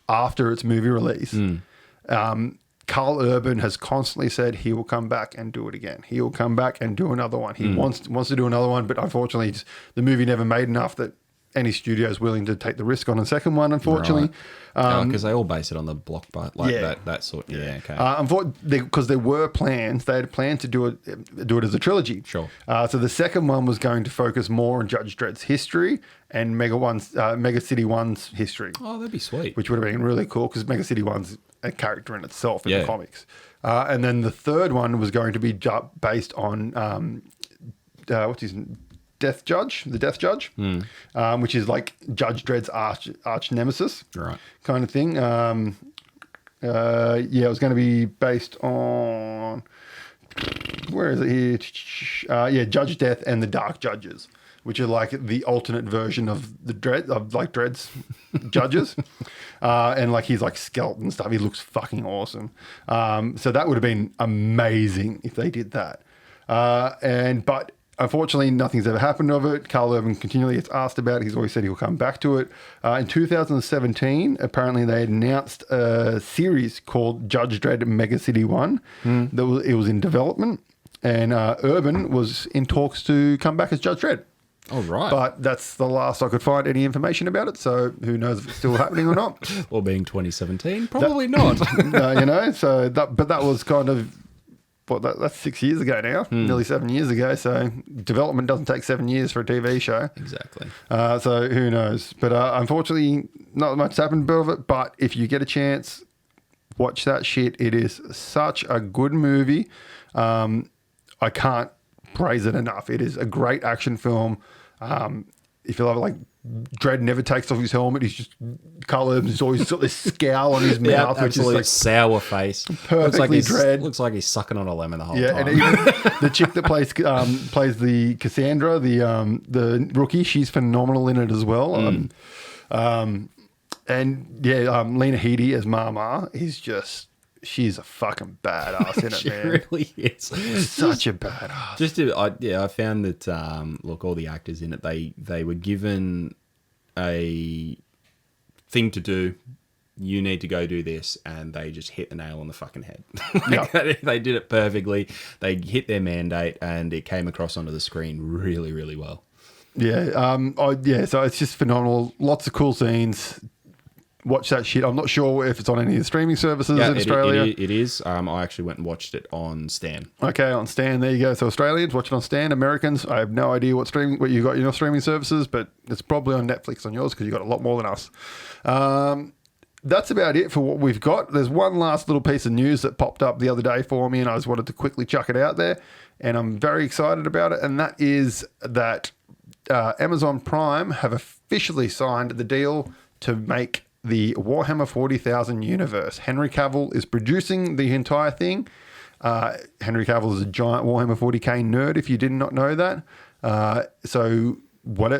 after its movie release. Carl Urban has constantly said he will come back and do it again. He will come back and do another one. He wants to do another one, but unfortunately, the movie never made enough that any studio is willing to take the risk on a second one. Unfortunately, Because they all base it on the blockbuster, that sort. Yeah, okay. unfortunately, because there were plans, they had planned to do it as a trilogy. Sure. So the second one was going to focus more on Judge Dredd's history and Mega City One's history. Oh, that'd be sweet. Which would have been really cool because Mega City One's a character in itself in Yeah. the comics. And then the third one was going to be based on what's his name? The Death Judge, which is like Judge Dredd's arch nemesis, Right. kind of thing. It was going to be based on, where is it here? Judge Death and the Dark Judges, which are like the alternate version of the Dredd's judges. And like he's like skeleton stuff. He looks fucking awesome. So that would have been amazing if they did that. But unfortunately, nothing's ever happened of it. Carl Urban continually gets asked about it. He's always said he'll come back to it. In 2017, apparently they had announced a series called Judge Dredd Mega City 1. It was in development, and Urban was in talks to come back as Judge Dredd. Oh, right. But that's the last I could find any information about it, so who knows if it's still happening or not. Well, being 2017, probably not. But that was kind of, that's 6 years ago now, nearly 7 years ago. So development doesn't take 7 years for a TV show. Exactly. So who knows? But unfortunately, not much happened of it. But if you get a chance, watch that shit. It is such a good movie. I can't praise it enough. It is a great action film. If you love it, like Dredd never takes off his helmet. He's just Carl Urban's always got this scowl on his mouth, which is absolutely like sour face. perfectly Dredd. Looks like he's sucking on a lemon the whole Yeah, time. and even the chick that plays the Cassandra, the rookie, she's phenomenal in it as well. Lena Headey as Mama is she's a fucking badass in it, She man. really is. Such a badass. I found that all the actors in it, they were given a thing to do. You need to go do this, and they just hit the nail on the fucking head. They did it perfectly. They hit their mandate, and it came across onto the screen really, really well. Yeah. So it's just phenomenal. Lots of cool scenes. Watch that shit. I'm not sure if it's on any of the streaming services in Australia. It is. I actually went and watched it on Stan. Okay, on Stan. There you go. So Australians, watch it on Stan. Americans, I have no idea what you got in your streaming services, but it's probably on Netflix on yours because you got a lot more than us. That's about it for what we've got. There's one last little piece of news that popped up the other day for me, and I just wanted to quickly chuck it out there, and I'm very excited about it, and that is that Amazon Prime have officially signed the deal to make the Warhammer 40,000 universe. Henry Cavill is producing the entire thing. Henry Cavill is a giant Warhammer 40k nerd, if you did not know that. So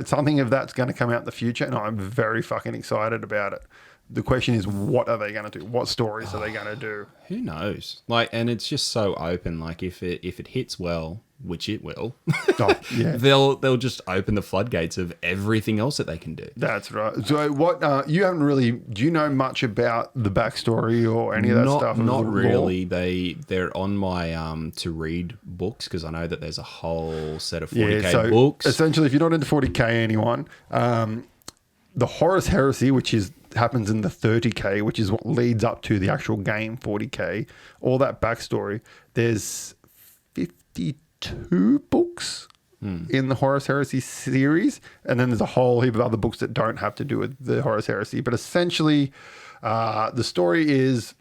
something of that's going to come out in the future, and I'm very fucking excited about it. The question is, what are they going to do? What stories are they going to do? Who knows? And it's just so open. Like if it hits well, which it will, they'll just open the floodgates of everything else that they can do. That's right. So what you haven't really? Do you know much about the backstory or any of that stuff? Not really. They're on my to read books because I know that there's a whole set of 40k books. Essentially, if you're not into 40k, anyone, the Horus Heresy, which happens in the 30k, which is what leads up to the actual game 40k, all that backstory. There's 52 books in the Horus Heresy series, and then there's a whole heap of other books that don't have to do with the Horus Heresy. But essentially, the story is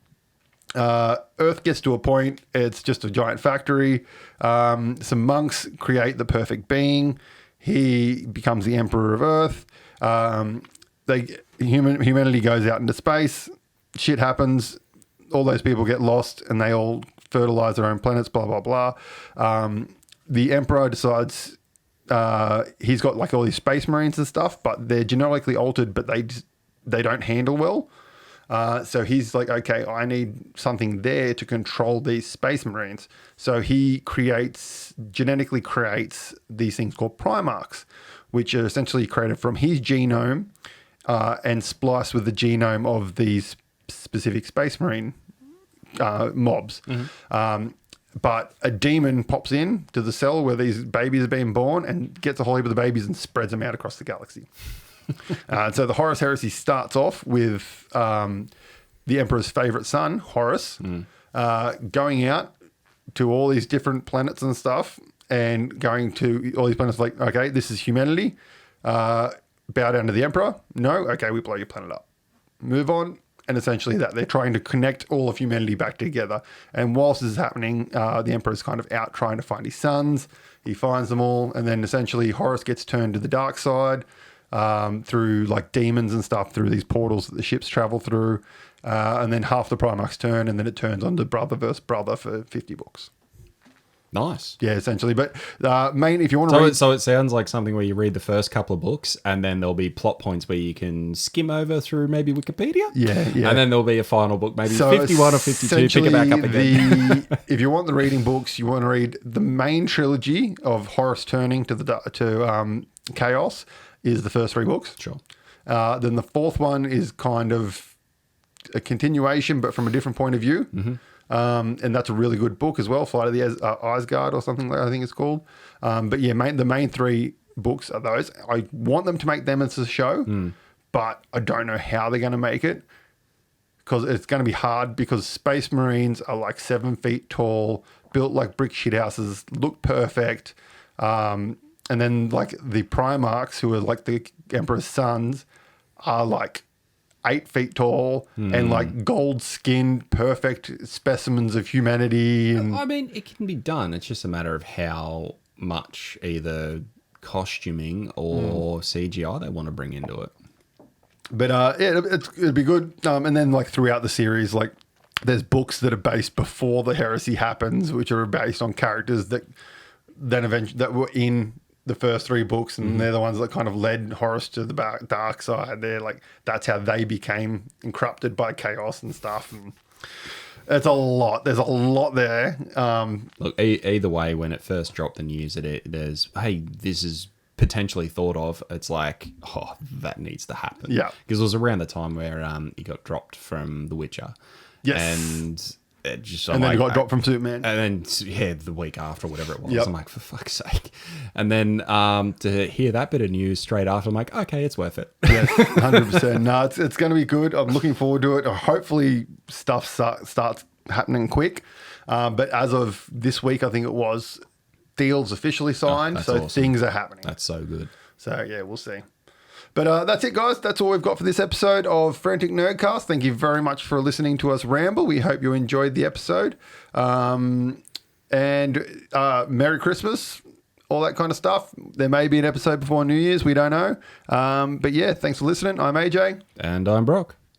Earth gets to a point, it's just a giant factory. Some monks create the perfect being. He becomes the Emperor of Earth. Humanity goes out into space. Shit happens. All those people get lost, and they all fertilize their own planets, blah, blah, blah. The Emperor decides he's got like all these space marines and stuff, but they're genetically altered, but they don't handle well. So he's like, okay, I need something there to control these space marines. So he genetically creates these things called Primarchs, which are essentially created from his genome and spliced with the genome of these specific space marine mobs. But a demon pops in to the cell where these babies are being born and gets a whole heap of the babies and spreads them out across the galaxy. So the Horus Heresy starts off with the Emperor's favorite son, Horus, going out to all these different planets and stuff and going to all these planets like, okay, this is humanity. Bow down to the Emperor. No? Okay, we blow your planet up. Move on. And essentially that they're trying to connect all of humanity back together. And whilst this is happening, the Emperor's kind of out trying to find his sons. He finds them all. And then essentially Horus gets turned to the dark side through like demons and stuff through these portals that the ships travel through. And then half the Primarchs turn, and then it turns on to brother versus brother for 50 books. Nice. Yeah, essentially. But if you want to read... So it sounds like something where you read the first couple of books and then there'll be plot points where you can skim over through maybe Wikipedia. Yeah. And then there'll be a final book, maybe 51 or 52, pick it back up again. If you want the reading books, you want to read the main trilogy of Horus turning to Chaos is the first 3 books. Sure. Then the fourth one is kind of a continuation, but from a different point of view. And that's a really good book as well, Flight of the Isgard or something like I think it's called. But yeah, the main 3 books are those. I want them to make them as a show, but I don't know how they're going to make it because it's going to be hard because Space Marines are like 7 feet tall, built like brick shithouses, look perfect. And then like the Primarchs, who are like the Emperor's sons, are like 8 feet tall and like gold skinned, perfect specimens of humanity. And I mean, it can be done. It's just a matter of how much either costuming or CGI they want to bring into it. But yeah, it'd be good. And then like throughout the series, like there's books that are based before the heresy happens, which are based on characters that then eventually that were in the first 3 books, and they're the ones that kind of led Horus to the dark side. They're like, that's how they became corrupted by chaos and stuff. And it's a lot. There's a lot there. Look, either way, when it first dropped the news that there's, hey, this is potentially thought of, it's like, oh, that needs to happen. Yeah. Because it was around the time where he got dropped from The Witcher. Yes. And then he got dropped from Superman. And then, the week after, whatever it was, Yep. I'm like, for fuck's sake. And then to hear that bit of news straight after, I'm like, okay, it's worth it. Yes, 100%. No, it's going to be good. I'm looking forward to it. Hopefully stuff starts happening quick. But as of this week, I think it was, deals officially signed. that's so awesome. Things are happening. That's so good. So yeah, we'll see. But that's it, guys. That's all we've got for this episode of Frantic Nerdcast. Thank you very much for listening to us ramble. We hope you enjoyed the episode. And Merry Christmas, all that kind of stuff. There may be an episode before New Year's. We don't know. But yeah, thanks for listening. I'm AJ. And I'm Brock.